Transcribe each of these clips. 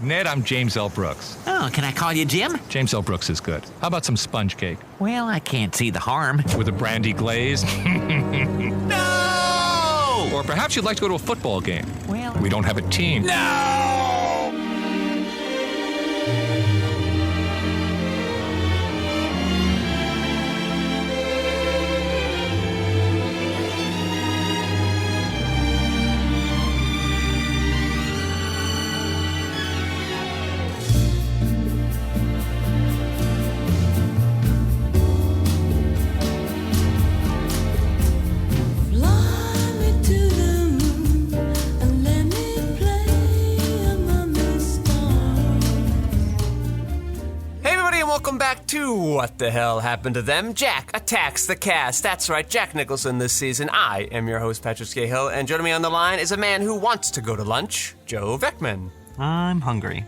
Ned, I'm James L. Brooks. Oh, can I call you Jim? James L. Brooks is good. How about some sponge cake? Well, I can't see the harm. With a brandy glaze? No! Or perhaps you'd like to go to a football game. Well... We don't have a team. No! What the hell happened to them? Jack attacks the cast. That's right, Jack Nicholson this season. I am your host, Patrick Skeyhill, and joining me on the line is a man who wants to go to lunch, Joe Vekeman. I'm hungry.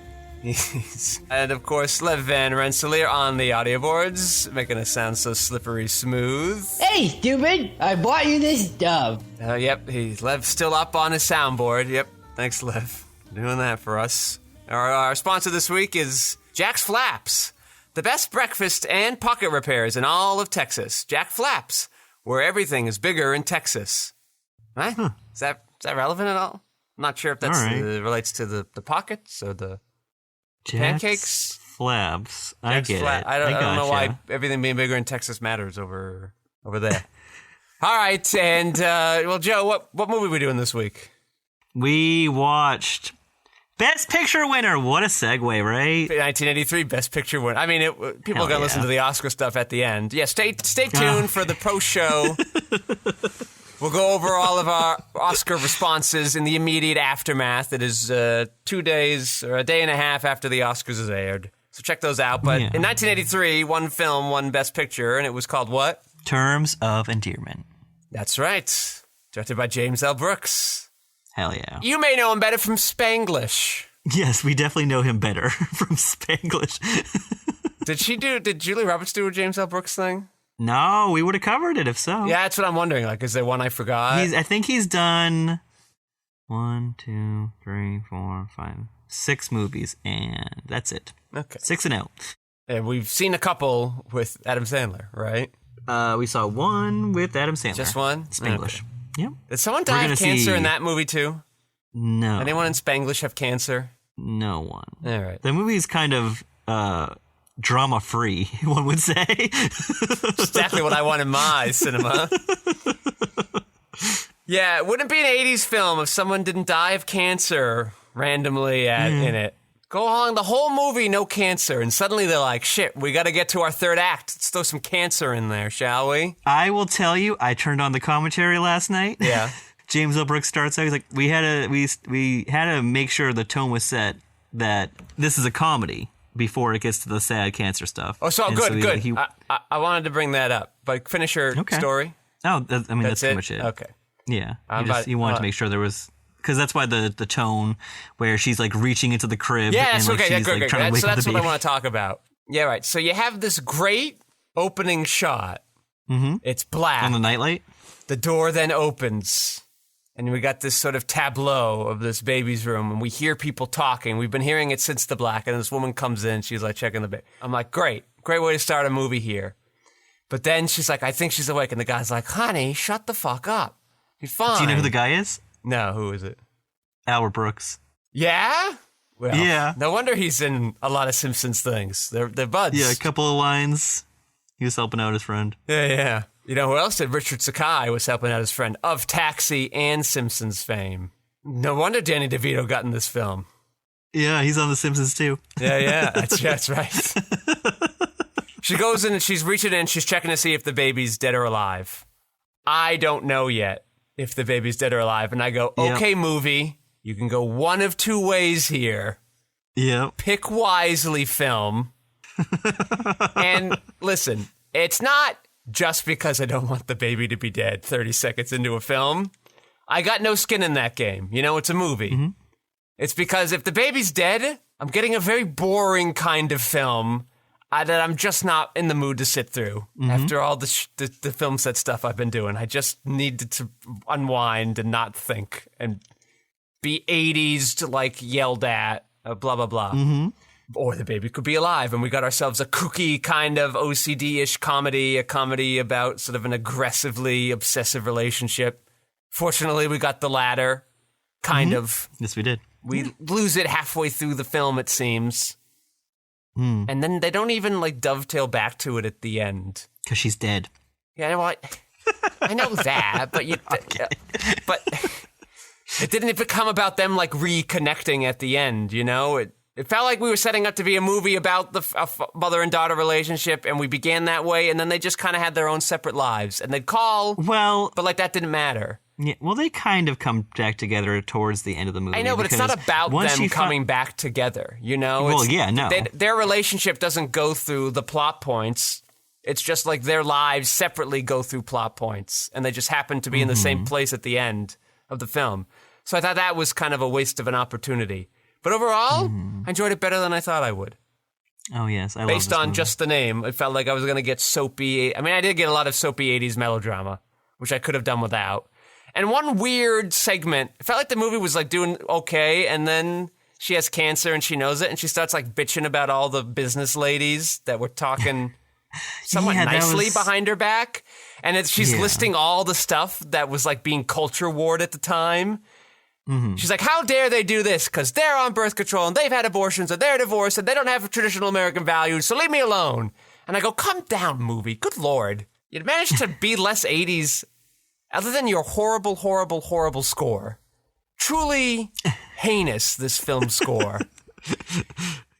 And of course, Lev Van Rensselaer on the audio boards, making us sound so slippery smooth. Hey, stupid! I bought you this dove. Yep, Lev's still up on his soundboard. Yep, thanks, Lev, doing that for us. Our sponsor this week is Jack's Flaps. The best breakfast and pocket repairs in all of Texas. Jack Flaps, where everything is bigger in Texas. Right? Huh. Is that relevant at all? I'm not sure if that relates to the pockets or the Jack's pancakes. Flaps. I get it. I don't know why everything being bigger in Texas matters over there. All right, and well, Joe, what movie are we doing this week? We watched Best Picture winner. What a segue, right? 1983 Best Picture winner. I mean, people are going to listen to the Oscar stuff at the end. Yeah, stay tuned for the post show. We'll go over all of our Oscar responses in the immediate aftermath. It is 2 days or a day and a half after the Oscars is aired. So check those out. But in 1983, one film won Best Picture, and it was called what? Terms of Endearment. That's right. Directed by James L. Brooks. Hell yeah. You may know him better from Spanglish. Yes, we definitely know him better from Spanglish. Did Julie Roberts do a James L. Brooks thing? No, we would have covered it if so. Yeah, that's what I'm wondering. Like, is there one I forgot? I think he's done 1, 2, 3, 4, 5, 6 movies, and that's it. Okay. 6 and out. And we've seen a couple with Adam Sandler, right? We saw one with Adam Sandler. Just one? Spanglish. Okay. Yep. Did someone die of cancer in that movie, too? No. Anyone in Spanglish have cancer? No one. All right. The movie's kind of drama-free, one would say. Exactly what I want in my cinema. Yeah, it wouldn't be an 80s film if someone didn't die of cancer randomly in it. Go along the whole movie, no cancer, and suddenly they're like, shit, we got to get to our third act. Let's throw some cancer in there, shall we? I will tell you, I turned on the commentary last night. Yeah. James L. Brooks starts out, he's like, we had to make sure the tone was set that this is a comedy before it gets to the sad cancer stuff. Oh, good. I wanted to bring that up, but finish your story. Oh, that's pretty much it. Okay. Yeah. He wanted to make sure there was... Because that's why the tone where she's like reaching into the crib. Yeah, and, like, okay. She's, like, trying to wake so up that's the what baby. I want to talk about. Yeah, right. So you have this great opening shot. Mm-hmm. It's black. On the nightlight? The door then opens. And we got this sort of tableau of this baby's room. And we hear people talking. We've been hearing it since the black. And this woman comes in. She's like checking the baby. I'm like, great. Great way to start a movie here. But then she's like, I think she's awake. And the guy's like, honey, shut the fuck up. He's fine. Do you know who the guy is? No, who is it? Albert Brooks. Yeah? Well, yeah. No wonder he's in a lot of Simpsons things. They're buds. Yeah, a couple of lines. He was helping out his friend. Yeah. You know who else did? Richard Sakai was helping out his friend of Taxi and Simpsons fame. No wonder Danny DeVito got in this film. Yeah, he's on The Simpsons too. Yeah. That's right. She goes in and she's reaching in. She's checking to see if the baby's dead or alive. I don't know yet if the baby's dead or alive. And I go, okay, movie. You can go one of two ways here. Yep. Pick wisely, film. And listen, it's not just because I don't want the baby to be dead 30 seconds into a film. I got no skin in that game. You know, it's a movie. Mm-hmm. It's because if the baby's dead, I'm getting a very boring kind of film that I'm just not in the mood to sit through. Mm-hmm. After all the film set stuff I've been doing. I just needed to unwind and not think and be 80s to like yelled at blah, blah, blah. Mm-hmm. Or the baby could be alive, and we got ourselves a kooky kind of OCD-ish comedy, a comedy about sort of an aggressively obsessive relationship. Fortunately, we got the latter, kind of. Yes, we did. We lose it halfway through the film, it seems. And then they don't even, like, dovetail back to it at the end. Because she's dead. Yeah, well, I know that, but but it didn't become about them, like, reconnecting at the end, you know? It felt like we were setting up to be a movie about the mother and daughter relationship, and we began that way, and then they just kind of had their own separate lives. And they'd call, but, like, that didn't matter. Yeah, well, they kind of come back together towards the end of the movie. I know, but it's not about them coming back together, you know? Well, yeah, no. Their relationship doesn't go through the plot points. It's just like their lives separately go through plot points, and they just happen to be in the same place at the end of the film. So I thought that was kind of a waste of an opportunity. But overall, I enjoyed it better than I thought I would. Oh, yes. I love Based this on movie. just the name, it felt like I was going to get soapy. I mean, I did get a lot of soapy 80s melodrama, which I could have done without. And one weird segment, it felt like the movie was like doing okay, and then she has cancer and she knows it, and she starts like bitching about all the business ladies that were talking somewhat nicely behind her back. And she's listing all the stuff that was like being culture warred at the time. She's like, how dare they do this? Because they're on birth control and they've had abortions and they're divorced and they don't have traditional American values, so leave me alone. And I go, calm down, movie. Good Lord. You managed to be less 80s other than your horrible, horrible, horrible score. Truly heinous, this film score.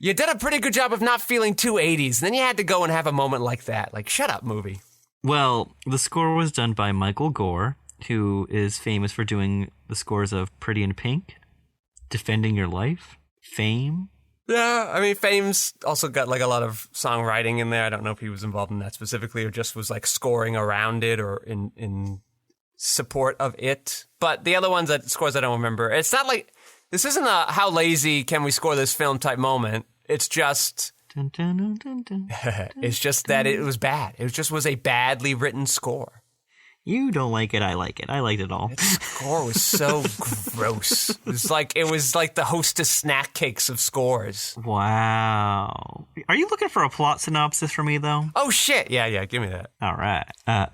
You did a pretty good job of not feeling too 80s. And then you had to go and have a moment like that. Like, shut up, movie. Well, the score was done by Michael Gore, who is famous for doing the scores of Pretty in Pink, Defending Your Life, Fame. Yeah, I mean, Fame's also got like a lot of songwriting in there. I don't know if he was involved in that specifically or just was like scoring around it or in support of it. But the other ones that scores I don't remember. It's not like, this isn't a how lazy can we score this film type moment. It's just, Dun, dun, dun, dun, dun. it's just that it was bad. It just was a badly written score. You don't like it, I like it. I liked it all. The score was so gross. It was like the Hostess snack cakes of scores. Wow. Are you looking for a plot synopsis for me, though? Oh, shit. Yeah, give me that. All right.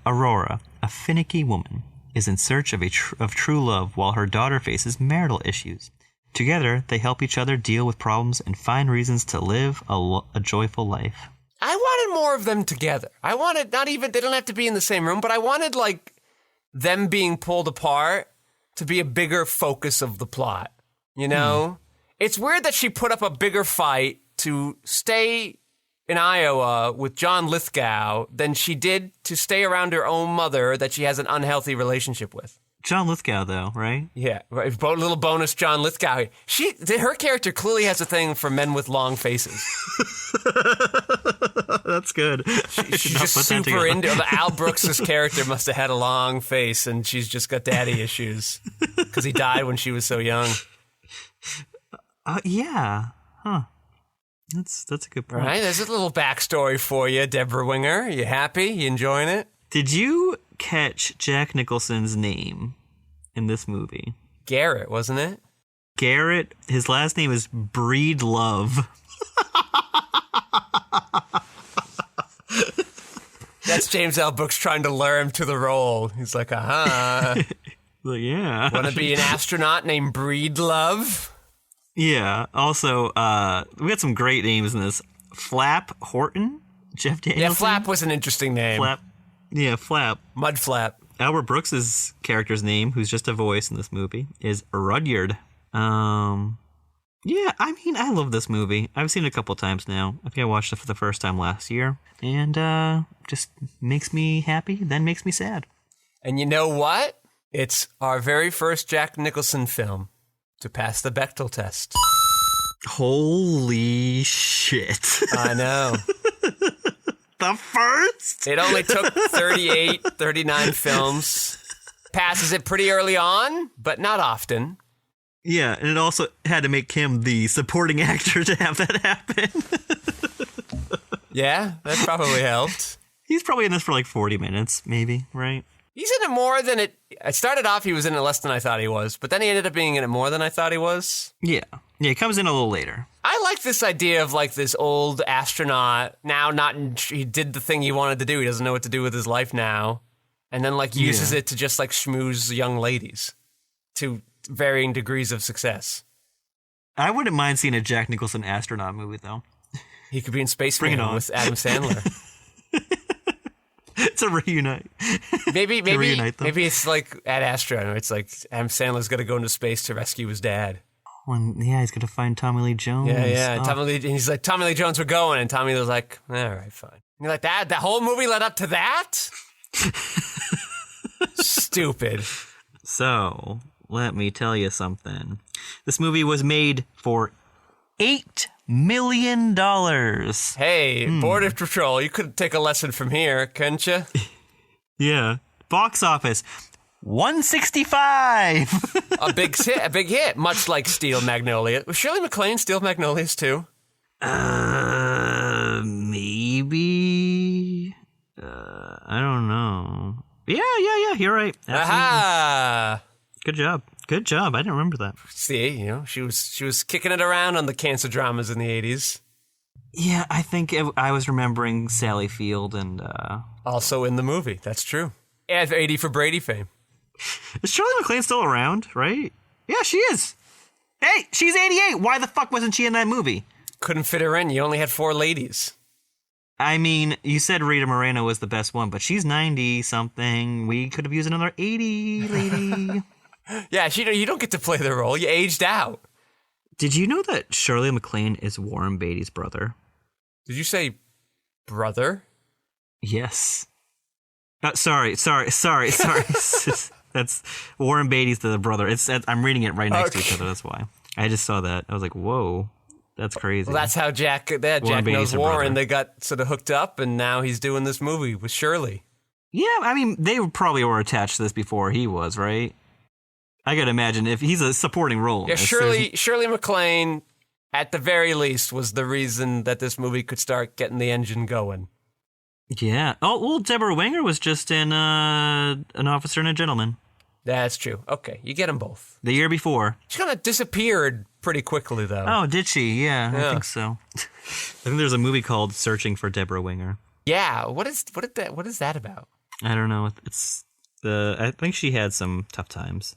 Aurora, a finicky woman, is in search of true love while her daughter faces marital issues. Together, they help each other deal with problems and find reasons to live a joyful life. I wanted more of them together. I wanted they don't have to be in the same room, but I wanted like them being pulled apart to be a bigger focus of the plot. You know? It's weird that she put up a bigger fight to stay in Iowa with John Lithgow than she did to stay around her own mother that she has an unhealthy relationship with. John Lithgow, though, right? Yeah, right. Little bonus John Lithgow. Her character clearly has a thing for men with long faces. That's good. She's just super into Al Brooks' character must have had a long face, and she's just got daddy issues because he died when she was so young. Yeah. Huh. That's a good point. Right? There's a little backstory for you, Deborah Winger. You happy? You enjoying it? Did you catch Jack Nicholson's name in this movie? Garrett, wasn't it? Garrett. His last name is Breedlove. That's James L. Brooks trying to lure him to the role. He's like, Like, yeah. Want to be an astronaut named Breedlove? Yeah. Also, we got some great names in this. Flap Horton? Jeff Danielson? Yeah, Flap was an interesting name. Flap. Yeah, Flap. Mud Flap. Albert Brooks's character's name, who's just a voice in this movie, is Rudyard. Yeah, I mean, I love this movie. I've seen it a couple times now. I think I watched it for the first time last year. And just makes me happy, then makes me sad. And you know what? It's our very first Jack Nicholson film to pass the Bechdel test. Holy shit. I know. The first? It only took 39 films. Passes it pretty early on, but not often. Yeah, and it also had to make him the supporting actor to have that happen. Yeah, that probably helped. He's probably in this for like 40 minutes, maybe, right? He's in it more than it... I started off, he was in it less than I thought he was, but then he ended up being in it more than I thought he was. Yeah. Yeah, it comes in a little later. I like this idea of like this old astronaut now he did the thing he wanted to do. He doesn't know what to do with his life now. And then like uses it to just like schmooze young ladies to varying degrees of success. I wouldn't mind seeing a Jack Nicholson astronaut movie, though. He could be in Space Bring it Man on. with Adam Sandler. It's a reunite. Maybe reunite them. maybe it's like at Astro. It's like Adam Sandler's got to go into space to rescue his dad. He's going to find Tommy Lee Jones. Yeah. And Oh. Tommy Lee, and he's like, Tommy Lee Jones, we're going. And Tommy was like, all right, fine. And you're like, that whole movie led up to that? Stupid. So, let me tell you something. This movie was made for $8 million. Hey, Border Patrol, you could take a lesson from here, couldn't you? Yeah. Box office, 165. A big hit, much like Steel Magnolia. Was Shirley MacLaine Steel Magnolias too? Maybe. I don't know. Yeah. You're right. Absolutely. Aha! Good job. I didn't remember that. See, she was kicking it around on the cancer dramas in the 80s. Yeah, I think I was remembering Sally Field and. Also in the movie, that's true. And 80 for Brady fame. Is Shirley MacLaine still around? Right? Yeah, she is. Hey, she's 88. Why the fuck wasn't she in that movie? Couldn't fit her in. You only had 4 ladies. I mean, you said Rita Moreno was the best one, but she's 90-something. We could have used another 80 lady. Yeah, you don't get to play the role. You aged out. Did you know that Shirley MacLaine is Warren Beatty's brother? Did you say brother? Yes. Sorry. That's Warren Beatty's the brother. I'm reading it right next to each other. That's why. I just saw that. I was like, whoa. That's crazy. Well, that's how Jack knows Beatty's her Warren. brother. They got sort of hooked up, and now he's doing this movie with Shirley. Yeah, I mean, they probably were attached to this before he was, right? I gotta imagine if he's a supporting role. Yeah, Shirley MacLaine, at the very least, was the reason that this movie could start getting the engine going. Yeah. Oh, well, Deborah Winger was just in An Officer and a Gentleman That's true. Okay, you get them both. the year before. She kind of disappeared pretty quickly, though. Oh, did she? Yeah, I Yeah. think so. I think there's a movie called Searching for Deborah Winger. Yeah, what is that about? I don't know. I think she had some tough times.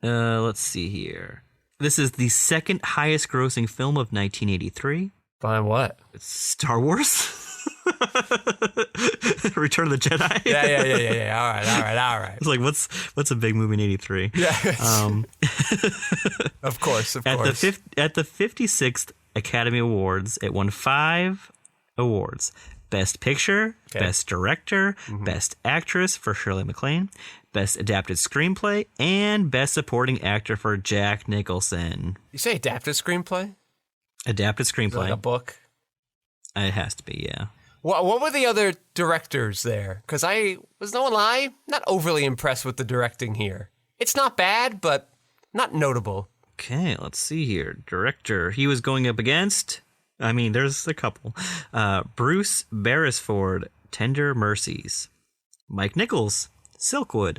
Let's see here. This is the second highest grossing film of 1983. Behind what? It's Star Wars. Return of the Jedi. Yeah. All right. It's like, what's a big movie in 83? Yeah. Of course. At the 56th Academy Awards, it won 5 awards. Best Picture, Best Director, Best Actress for Shirley MacLaine, Best Adapted Screenplay, and Best Supporting Actor for Jack Nicholson. You say adapted screenplay? Adapted Is it Screenplay. like a book? It has to be, yeah. What were the other directors there? Because I was no lie, not overly impressed with the directing here. It's not bad, but not notable. Okay, let's see here. Director. He was going up against... I mean, there's a couple. Bruce Beresford, Tender Mercies. Mike Nichols, Silkwood.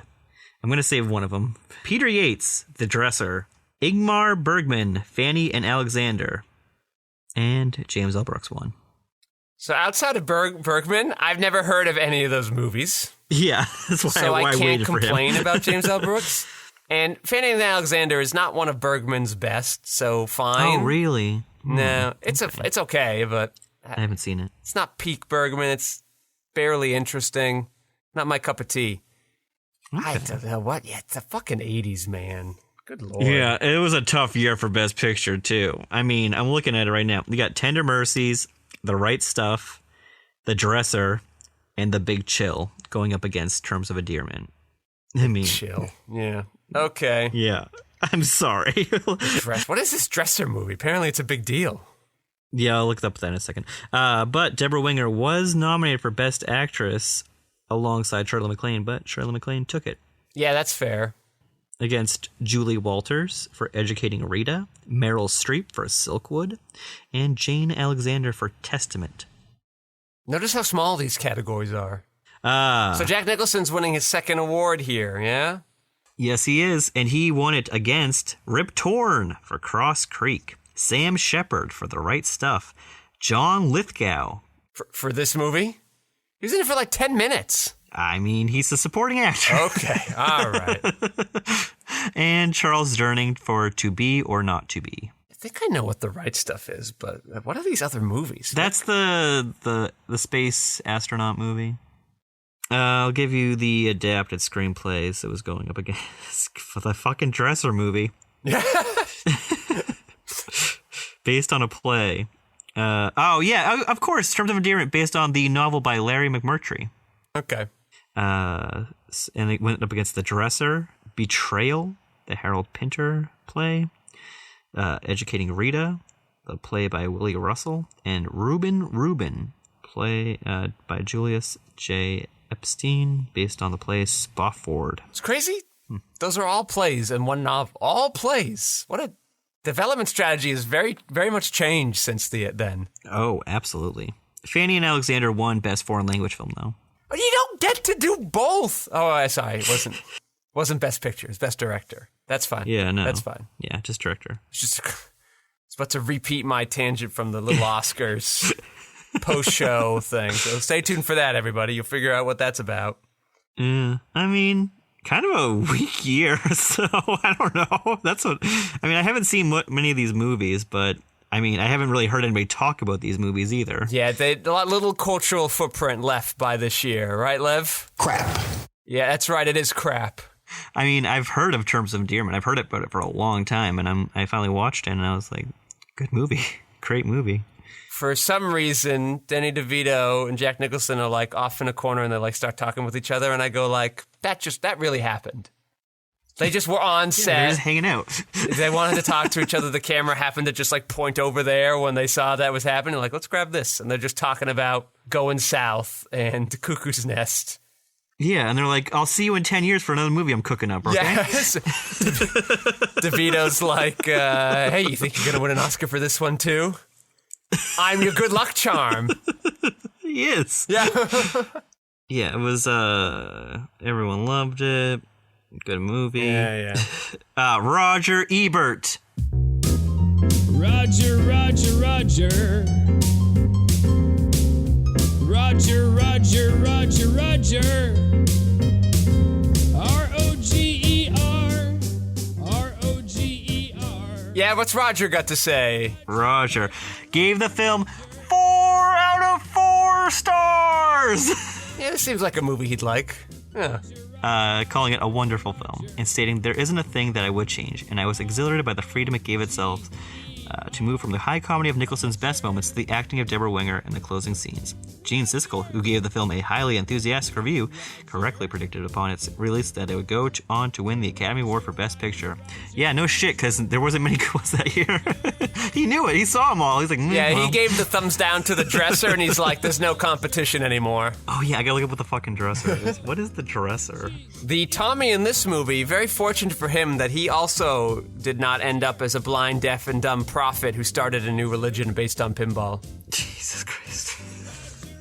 I'm going to save one of them. Peter Yates, The Dresser. Ingmar Bergman, Fanny and Alexander. And James L. Brooks won. So outside of Bergman, I've never heard of any of those movies. Yeah, that's why, So I can't waited for him. complain about James L. Brooks. And Fanny and Alexander is not one of Bergman's best, so fine. Oh, really? No, it's okay, but I haven't seen it. it's not peak Bergman. It's barely interesting. Not my cup of tea. I don't know what. Yeah, it's the fucking 80s, man. Good lord. Yeah, it was a tough year for Best Picture, too. I mean, I'm looking at it right now. You got Tender Mercies, The Right Stuff, The Dresser, and The Big Chill going up against Terms of Endearment. I mean, Chill. Yeah. Okay. yeah. I'm sorry. What is this Dresser movie? Apparently it's a big deal. Yeah, I'll look up that in a second. But Deborah Winger was nominated for Best Actress alongside Shirley MacLaine, but Shirley MacLaine took it. Yeah, that's fair. Against Julie Walters for Educating Rita, Meryl Streep for Silkwood, and Jane Alexander for Testament. Notice how small these categories are. Ah, So Jack Nicholson's winning his second award here, yeah? yes, he is, and he won it against Rip Torn for Cross Creek, Sam Shepard for The Right Stuff. John Lithgow. For this movie? He was in it for like 10 minutes. I mean, he's the supporting actor. Okay, all right. And Charles Durning for To Be or Not to Be. I think I know what The Right Stuff is, but what are these other movies? That's the space astronaut movie. I'll give you the adapted screenplays it was going up against for the fucking Dresser movie. Based on a play. Of course, Terms of Endearment, based on the novel by Larry McMurtry. Okay. And it went up against The Dresser, Betrayal, the Harold Pinter play, Educating Rita, the play by Willie Russell, and Reuben, play by Julius J. Epstein, based on the play Spofford. It's crazy. Those are all plays in one novel. All plays. What a development strategy has very, very much changed since then. Oh, absolutely. Fanny and Alexander won Best Foreign Language Film, though. But you don't get to do both. Oh, sorry. It wasn't Best Picture. It's Best Director. That's fine. Yeah, no. That's fine. Yeah, just director. It's about to repeat my tangent from the little Oscars post-show thing. So stay tuned for that, everybody. You'll figure out what that's about. I mean, kind of a weak year, so I don't know. I haven't seen many of these movies, but I mean, I haven't really heard anybody talk about these movies either. Yeah, a little cultural footprint left by this year, right, Lev? Crap. Yeah, that's right. It is crap. I mean, I've heard of Terms of Endearment. I've heard about it for a long time, and I finally watched it, and I was like, good movie. Great movie. For some reason, Danny DeVito and Jack Nicholson are like off in a corner, and they like start talking with each other, and I go like, that really happened. They just were on set. They're just hanging out. They wanted to talk to each other. The camera happened to just like point over there when they saw that was happening. Like, let's grab this. And they're just talking about going south and Cuckoo's Nest. Yeah, and they're like, I'll see you in 10 years for another movie I'm cooking up, okay? Yes. DeVito's like, hey, you think you're going to win an Oscar for this one too? I'm your good luck charm. He is. Yeah. Yeah, it was, everyone loved it. Good movie. Yeah. Roger Ebert. Roger. Roger. Roger. R-O-G-E-R. Yeah, what's Roger got to say? Roger gave the film 4 out of 4 stars. Yeah, this seems like a movie he'd like. Yeah. Calling it a wonderful film and stating there isn't a thing that I would change, and I was exhilarated by the freedom it gave itself to move from the high comedy of Nicholson's best moments to the acting of Deborah Winger in the closing scenes. Gene Siskel, who gave the film a highly enthusiastic review, correctly predicted upon its release that it would go on to win the Academy Award for Best Picture. Yeah, no shit, because there wasn't many good ones that year. He knew it. He saw them all. He's like, He gave the thumbs down to the Dresser, and he's like, there's no competition anymore. Oh, yeah, I gotta look up what the fucking Dresser is. What is the Dresser? The Tommy in this movie, very fortunate for him that he also did not end up as a blind, deaf, and dumb prophet who started a new religion based on pinball. Jesus Christ.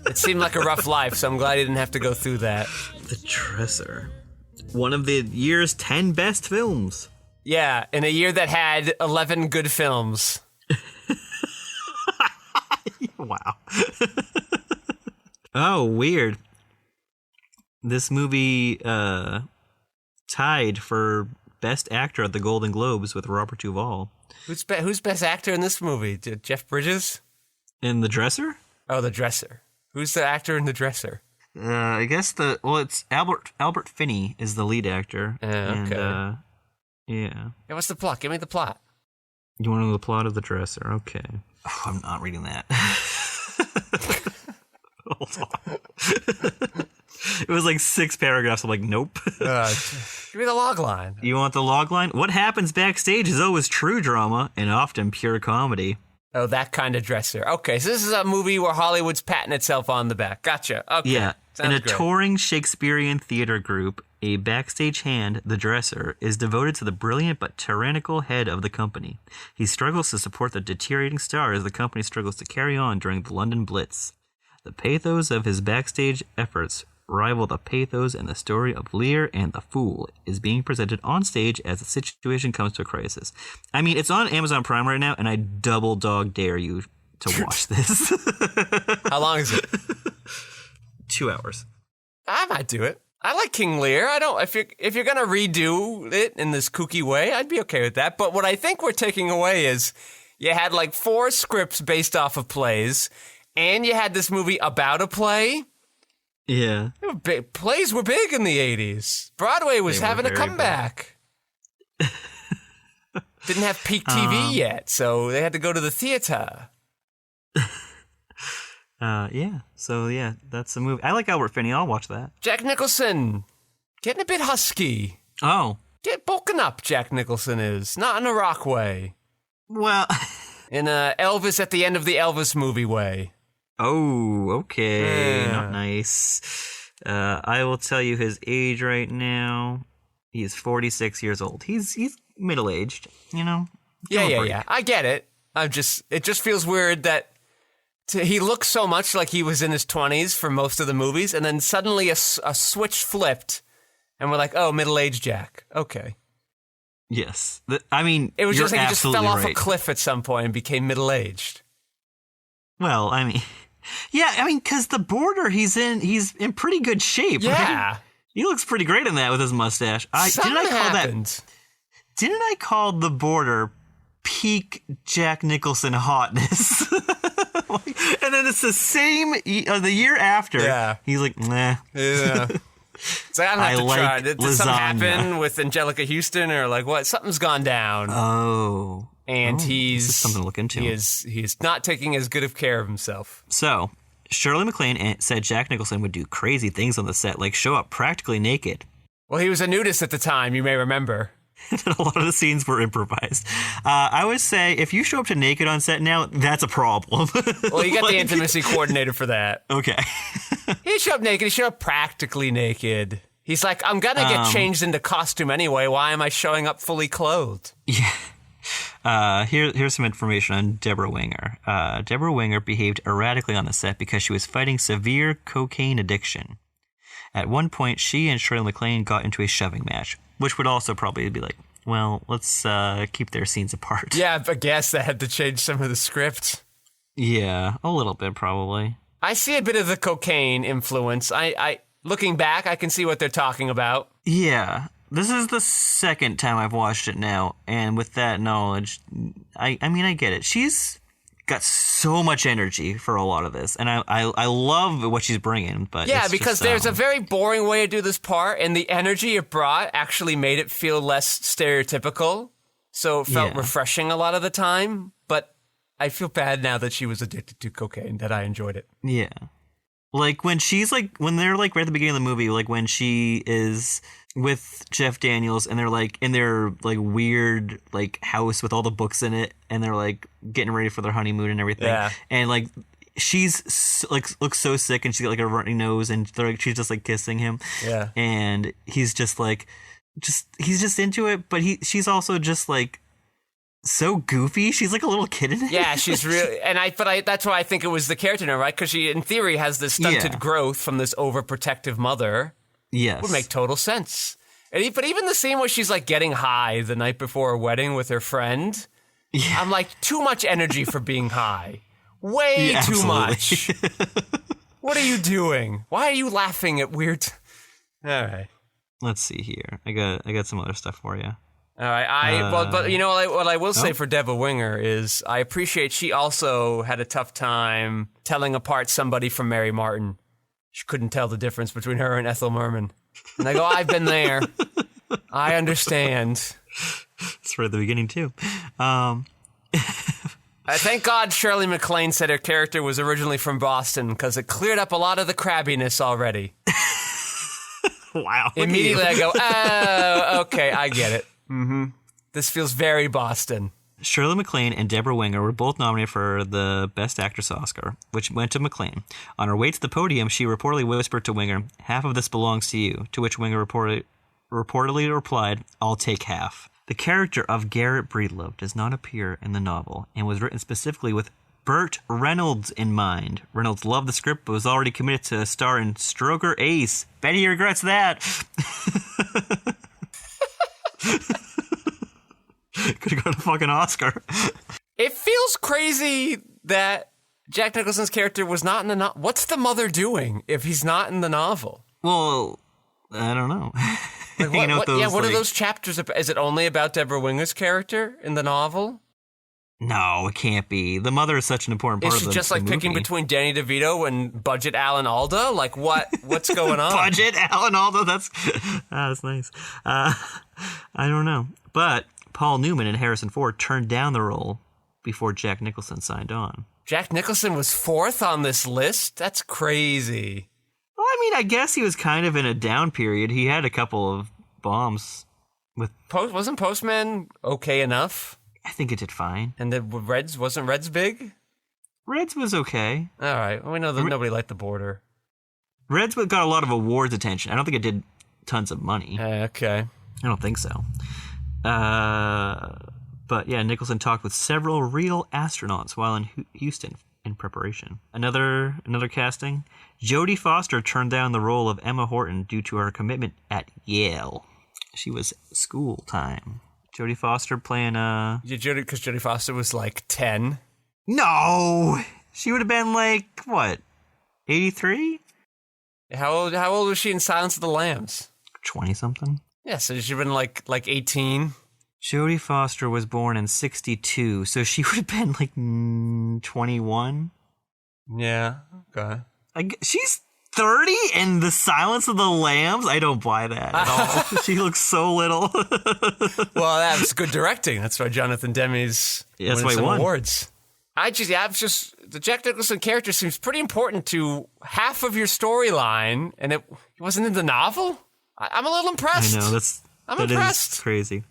It seemed like a rough life, so I'm glad he didn't have to go through that. The Dresser. One of the year's 10 best films. Yeah, in a year that had 11 good films. Wow. Oh, weird. This movie tied for Best Actor at the Golden Globes with Robert Duvall. Who's best actor in this movie? Jeff Bridges? In The Dresser? Oh, The Dresser. Who's the actor in The Dresser? I guess it's Albert Finney is the lead actor. Okay. And, yeah. Yeah, what's the plot? Give me the plot. You want to know the plot of The Dresser? Okay. Oh, I'm not reading that. Hold on. It was like 6 paragraphs. I'm like, nope. Give me the log line. You want the log line? What happens backstage is always true drama and often pure comedy. Oh, that kind of Dresser. Okay, so this is a movie where Hollywood's patting itself on the back. Gotcha. Okay. Yeah. Sounds In a great. touring Shakespearean theater group, a backstage hand, the Dresser, is devoted to the brilliant but tyrannical head of the company. He struggles to support the deteriorating star as the company struggles to carry on during the London Blitz. The pathos of his backstage efforts rival the pathos and the story of Lear and the Fool is being presented on stage as the situation comes to a crisis. I mean, it's on Amazon Prime right now, and I double dog dare you to watch this. How long is it? 2 hours. I might do it. I like King Lear. I don't. If you're gonna redo it in this kooky way, I'd be okay with that. But what I think we're taking away is you had like 4 scripts based off of plays, and you had this movie about a play. Yeah. Plays were big in the 80s. Broadway was having a comeback. Didn't have peak TV yet, so they had to go to the theater. Yeah. So, yeah, that's a movie. I like Albert Finney. I'll watch that. Jack Nicholson. Getting a bit husky. Oh. Get bulking up, Jack Nicholson is. Not in a rock way. Well. In a Elvis at the end of the Elvis movie way. Oh, okay. Yeah. Not nice. I will tell you his age right now. He is 46 years old. He's middle-aged, you know? Yeah. I get it. It just feels weird that he looks so much like he was in his 20s for most of the movies, and then suddenly a switch flipped, and we're like, oh, middle-aged Jack. Okay. Yes. I mean, it was just like he just fell off right. a cliff at some point and became middle-aged. Well, I mean, yeah, I mean, because the Border he's in pretty good shape. Yeah. Right? He looks pretty great in that with his mustache. Something happened. Didn't I call the Border peak Jack Nicholson hotness? And then it's the same, the year after. Yeah. He's like, nah. Yeah. So I don't have to try. Did something lasagna. happen with Angelica Houston or like what? Something's gone down. Oh. And this is something to look into. He is not taking as good of care of himself. So, Shirley MacLaine said Jack Nicholson would do crazy things on the set, like show up practically naked. Well, he was a nudist at the time, you may remember. A lot of the scenes were improvised. I would say if you show up to naked on set now, that's a problem. Well, you got the intimacy coordinator for that. Okay. He didn't show up naked. He showed up practically naked. He's like, I'm going to get changed into costume anyway. Why am I showing up fully clothed? Yeah. Here's some information on Deborah Winger. Deborah Winger behaved erratically on the set because she was fighting severe cocaine addiction. At one point, she and Shirley MacLaine got into a shoving match, which would also probably be like, well, let's keep their scenes apart. Yeah, I guess that had to change some of the script. Yeah, a little bit probably. I see a bit of the cocaine influence. I looking back, I can see what they're talking about. Yeah. This is the second time I've watched it now, and with that knowledge, I mean, I get it. She's got so much energy for a lot of this, and I love what she's bringing. But yeah, it's because just, there's a very boring way to do this part, and the energy it brought actually made it feel less stereotypical, so it felt refreshing a lot of the time. But I feel bad now that she was addicted to cocaine, that I enjoyed it. Yeah. Like when she's like, when they're like right at the beginning of the movie, like when she is with Jeff Daniels and they're like in their like weird like house with all the books in it and they're like getting ready for their honeymoon and everything. Yeah. And like she's like looks so sick and she's got like a runny nose and they're like, she's just like kissing him. Yeah. And he's just like, he's just into it. But she's also just like, so goofy. She's like a little kid in it. Yeah, she's really, but that's why I think it was the character, right? Because she, in theory, has this stunted growth from this overprotective mother. Yes, would make total sense. But even the scene where she's like getting high the night before a wedding with her friend, I'm like, too much energy for being high. Way too much. What are you doing? Why are you laughing at weird? All right. Let's see here. I got some other stuff for you. All right, but you know what I will say for Deborah Winger is I appreciate she also had a tough time telling apart somebody from Mary Martin. She couldn't tell the difference between her and Ethel Merman. And I go, I've been there. I understand. It's right at the beginning too. I thank God Shirley MacLaine said her character was originally from Boston because it cleared up a lot of the crabbiness already. Wow. Immediately I go, oh, okay, I get it. Mm-hmm. This feels very Boston. Shirley MacLaine and Deborah Winger were both nominated for the Best Actress Oscar, which went to MacLaine. On her way to the podium, she reportedly whispered to Winger, "Half of this belongs to you," to which Winger reportedly replied, "I'll take half." The character of Garrett Breedlove does not appear in the novel and was written specifically with Burt Reynolds in mind. Reynolds loved the script, but was already committed to star in Stroker Ace. Bet he regrets that. Could have got a fucking Oscar. It feels crazy that Jack Nicholson's character was not in the novel. What's the mother doing if he's not in the novel? Well, I don't know. Like, what are those chapters about? Is it only about Deborah Winger's character in the novel? No, it can't be. The mother is such an important part of the movie. Is she just like picking between Danny DeVito and Budget Alan Alda? Like, what's going on? Budget Alan Alda? That's nice. I don't know. But Paul Newman and Harrison Ford turned down the role before Jack Nicholson signed on. Jack Nicholson was 4th on this list? That's crazy. Well, I mean, I guess he was kind of in a down period. He had a couple of bombs with... Wasn't Postman okay enough? I think it did fine. And wasn't Reds big? Reds was okay. All right. Well, we know that nobody liked The Border. Reds got a lot of awards attention. I don't think it did tons of money. Okay. I don't think so. But yeah, Nicholson talked with several real astronauts while in Houston in preparation. Another casting. Jodie Foster turned down the role of Emma Horton due to her commitment at Yale. She was school time. Jodie Foster playing because Jodie Foster was like 10. No, she would have been like what, 83? How old was she in Silence of the Lambs? 20 something. Yeah, so she'd been like 18. Jodie Foster was born in 62, so she would have been like 21. Yeah, okay. She's 30 in The Silence of the Lambs? I don't buy that at all. She looks so little. Well, that's good directing. That's why Jonathan Demme's winning some awards. The Jack Nicholson character seems pretty important to half of your storyline, and it wasn't in the novel? I'm a little impressed. I know, I'm impressed. Is crazy.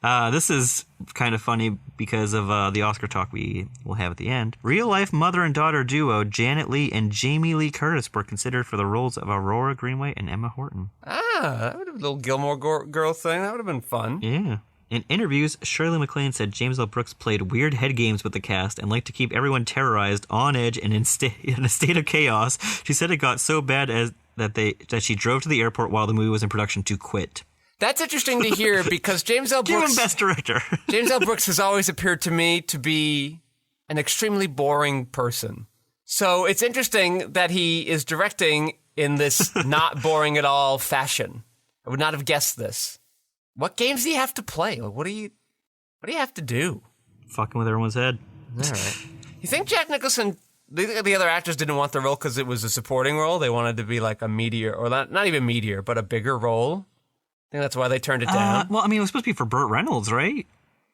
This is kind of funny because of the Oscar talk we will have at the end. Real-life mother and daughter duo Janet Leigh and Jamie Lee Curtis were considered for the roles of Aurora Greenway and Emma Horton. That would have been a little Gilmore Girl thing. That would have been fun. Yeah. In interviews, Shirley MacLaine said James L. Brooks played weird head games with the cast and liked to keep everyone terrorized, on edge, and in a state of chaos. She said it got so bad that she drove to the airport while the movie was in production to quit. That's interesting to hear because James L. Brooks... Give him Best Director. James L. Brooks has always appeared to me to be an extremely boring person. So it's interesting that he is directing in this not boring at all fashion. I would not have guessed this. What games do you have to play? Like, what do you have to do? Fucking with everyone's head. All right. You think Jack Nicholson... The other actors didn't want the role because it was a supporting role? They wanted to be like a meteor, or not even meteor, but a bigger role? I think that's why they turned it down. Well, I mean, it was supposed to be for Burt Reynolds, right?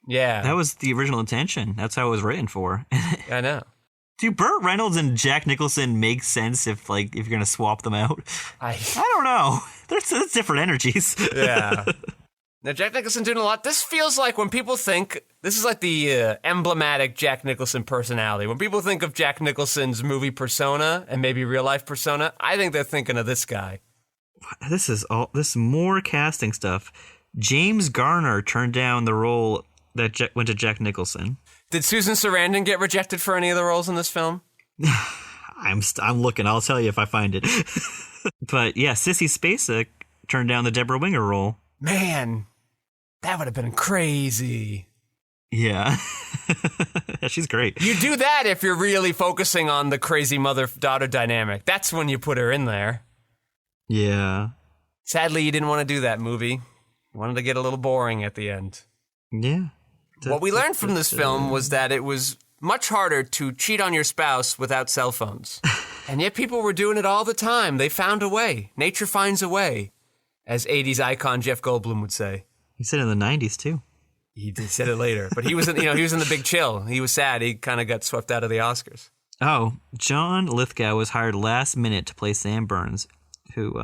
Yeah. That was the original intention. That's how it was written for. I know. Do Burt Reynolds and Jack Nicholson make sense if you're going to swap them out? I don't know. There's different energies. Yeah. Now, Jack Nicholson doing a lot. This feels like when people think... This is like the emblematic Jack Nicholson personality. When people think of Jack Nicholson's movie persona and maybe real-life persona, I think they're thinking of this guy. This more casting stuff. James Garner turned down the role that went to Jack Nicholson. Did Susan Sarandon get rejected for any of the roles in this film? I'm looking. I'll tell you if I find it. But yeah, Sissy Spacek turned down the Deborah Winger role. Man, that would have been crazy. Yeah. Yeah, she's great. You do that if you're really focusing on the crazy mother-daughter dynamic. That's when you put her in there. Yeah. Sadly, you didn't want to do that movie. You wanted to get a little boring at the end. Yeah. What we learned from this film was that it was much harder to cheat on your spouse without cell phones. And yet people were doing it all the time. They found a way. Nature finds a way, as 80s icon Jeff Goldblum would say. He said it in the 90s, too. He said it later. But he was in the Big Chill. He was sad. He kind of got swept out of the Oscars. Oh, John Lithgow was hired last minute to play Sam Burns, who...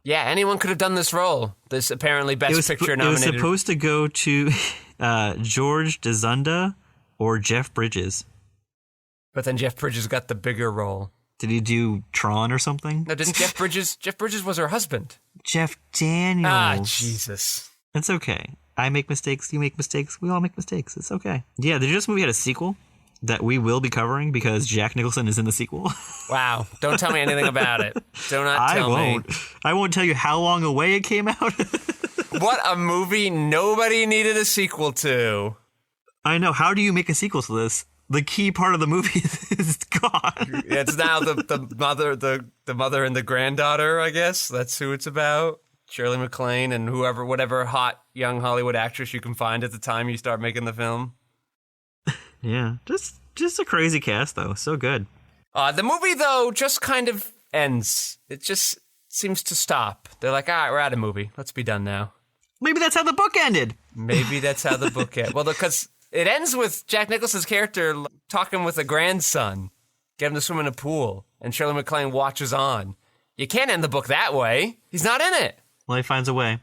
Yeah, anyone could have done this role. This apparently Best Picture nominated. It was supposed to go to George DeZunda or Jeff Bridges. But then Jeff Bridges got the bigger role. Did he do Tron or something? No, didn't Jeff Bridges? Jeff Bridges was her husband. Jeff Daniels. Ah, Jesus. It's okay. I make mistakes. You make mistakes. We all make mistakes. It's okay. Yeah, did this movie had a sequel? that we will be covering because Jack Nicholson is in the sequel. Wow. Don't tell me anything about it. Do not tell me. I won't tell you how long away it came out. What a movie nobody needed a sequel to. I know. How do you make a sequel to this? The key part of the movie is gone. It's now the mother and the granddaughter, I guess. That's who it's about. Shirley MacLaine and whatever hot young Hollywood actress you can find at the time you start making the film. Yeah, just a crazy cast though. So good. The movie though just kind of ends. It just seems to stop. They're like, all right, we're out of movie. Let's be done now. Maybe that's how the book ended. Maybe that's how the book ended. Well, because it ends with Jack Nicholson's character talking with a grandson, get him to swim in a pool, and Shirley MacLaine watches on. You can't end the book that way. He's not in it. Well, he finds a way.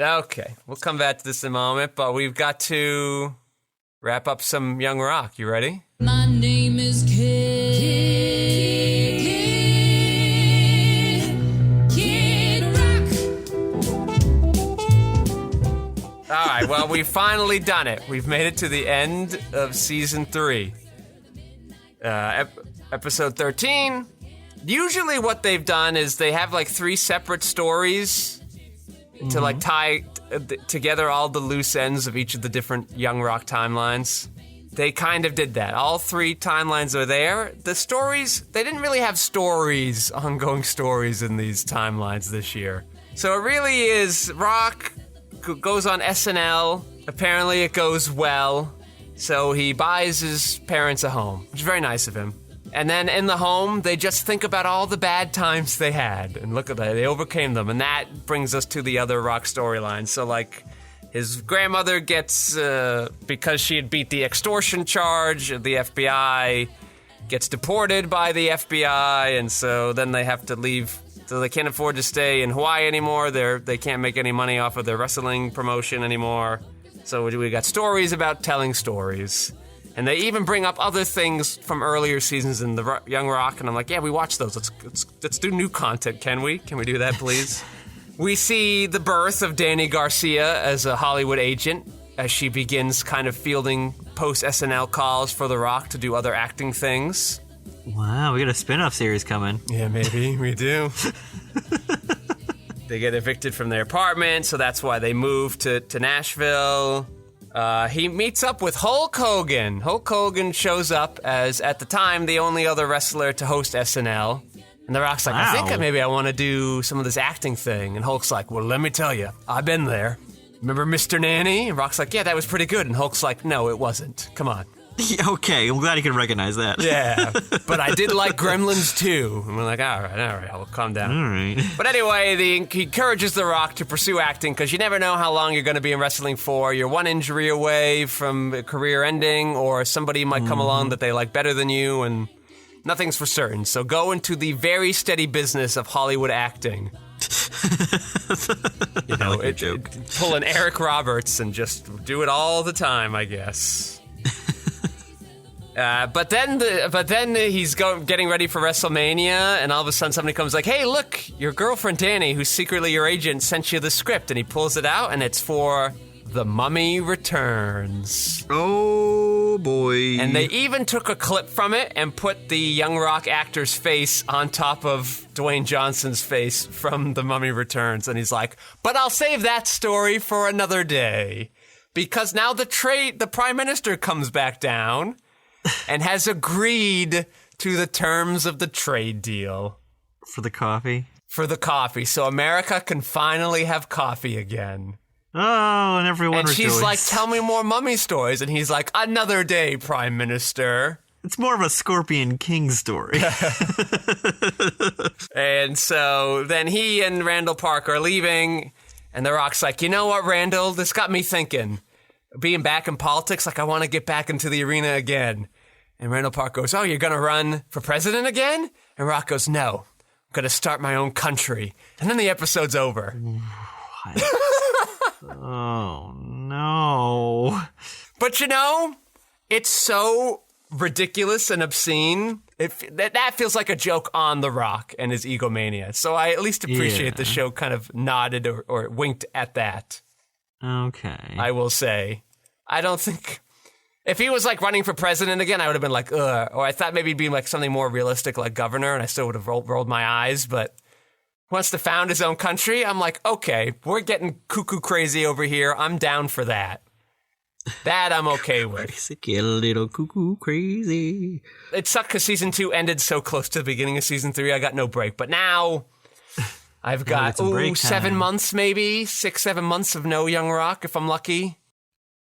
Okay, we'll come back to this in a moment, but we've got to wrap up some Young Rock. You ready? My name is Kid Rock. All right, well, we've finally done it. We've made it to the end of season 3. Episode 13. Usually what they've done is they have like 3 separate stories to like tie together all the loose ends of each of the different Young Rock timelines. They kind of did that. All 3 timelines are there. The stories, they didn't really have stories, ongoing stories in these timelines this year. So it really is Rock goes on SNL. Apparently it goes well. So he buys his parents a home, which is very nice of him. And then in the home, they just think about all the bad times they had. And look at that, they overcame them. And that brings us to the other Rock storyline. So, like, his grandmother gets, because she had beat the extortion charge, the FBI gets deported by the FBI. And so then they have to leave. So they can't afford to stay in Hawaii anymore. They can't make any money off of their wrestling promotion anymore. So we got stories about telling stories. And they even bring up other things from earlier seasons in the Young Rock, and I'm like, yeah, we watched those. Let's do new content, can we? Can we do that, please? We see the birth of Dani Garcia as a Hollywood agent, as she begins kind of fielding post-SNL calls for The Rock to do other acting things. Wow, we got a spin-off series coming. Yeah, maybe we do. They get evicted from their apartment, so that's why they move to Nashville. He meets up with Hulk Hogan. Hulk Hogan shows up as, at the time, the only other wrestler to host SNL. And The Rock's like, wow. I think maybe I want to do some of this acting thing. And Hulk's like, well, let me tell you, I've been there. Remember Mr. Nanny? And Rock's like, yeah, that was pretty good. And Hulk's like, no, it wasn't. Come on. Okay, I'm glad you can recognize that. Yeah, but I did like Gremlins too. And we're like, all right, I'll calm down. All right. But anyway, he encourages The Rock to pursue acting because you never know how long you're going to be in wrestling for. You're one injury away from a career ending, or somebody might come along that they like better than you, and nothing's for certain. So go into the very steady business of Hollywood acting. You know, like your joke. Pull an Eric Roberts and just do it all the time, I guess. But then he's getting ready for WrestleMania, and all of a sudden somebody comes like, hey, look, your girlfriend Dani, who's secretly your agent, sent you the script. And he pulls it out, and it's for The Mummy Returns. Oh, boy. And they even took a clip from it and put the Young Rock actor's face on top of Dwayne Johnson's face from The Mummy Returns. And he's like, but I'll save that story for another day. Because now the Prime Minister comes back down and has agreed to the terms of the trade deal. For the coffee? For the coffee. So America can finally have coffee again. Oh, and everyone And rejoiced. she's like, tell me more mummy stories. And he's like, another day, Prime Minister. It's more of a Scorpion King story. And so then he and Randall Park are leaving. And The Rock's like, you know what, Randall? This got me thinking. Being back in politics, like, I want to get back into the arena again. And Randall Park goes, oh, you're going to run for president again? And Rock goes, no, I'm going to start my own country. And then the episode's over. Oh, no. But you know, it's so ridiculous and obscene. That feels like a joke on The Rock and his egomania. So I at least appreciate the show kind of nodded or winked at that. Okay. I will say. I don't think... If he was like running for president again, I would have been like, ugh. Or I thought maybe he'd be like something more realistic like governor, and I still would have rolled my eyes. But wants to found his own country, I'm like, okay, we're getting cuckoo crazy over here. I'm down for that. That I'm okay with. Get a little cuckoo crazy. It sucked because season 2 ended so close to the beginning of season 3. I got no break. But now I've got 7 months maybe, 6-7 months of no Young Rock if I'm lucky.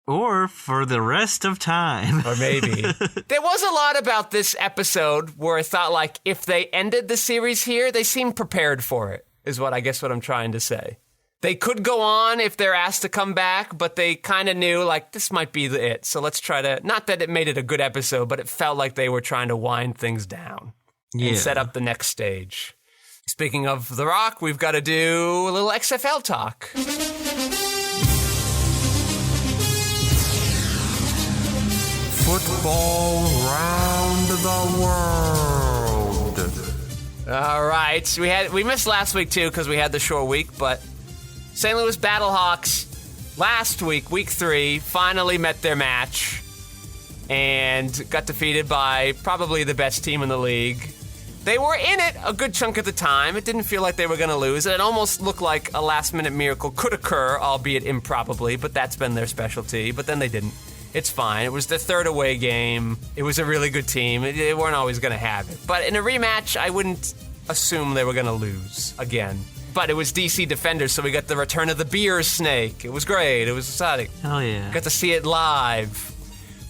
Or for the rest of time. Or maybe. There was a lot about this episode where I thought, like, if they ended the series here, they seemed prepared for it, is what I'm trying to say. They could go on if they're asked to come back, but they kind of knew, like, this might be it. So let's try to, not that it made it a good episode, but it felt like they were trying to wind things down and set up the next stage. Speaking of The Rock, we've got to do a little XFL talk. Football round the world. All right, we missed last week too because we had the short week, but St. Louis Battlehawks last week, week 3, finally met their match and got defeated by probably the best team in the league. They were in it a good chunk of the time. It didn't feel like they were going to lose. It almost looked like a last-minute miracle could occur, albeit improbably, but that's been their specialty. But then they didn't. It's fine. It was their third away game. It was a really good team. They weren't always going to have it. But in a rematch, I wouldn't assume they were going to lose again. But it was DC Defenders, so we got the return of the beer snake. It was great. It was exciting. Hell yeah. Got to see it live.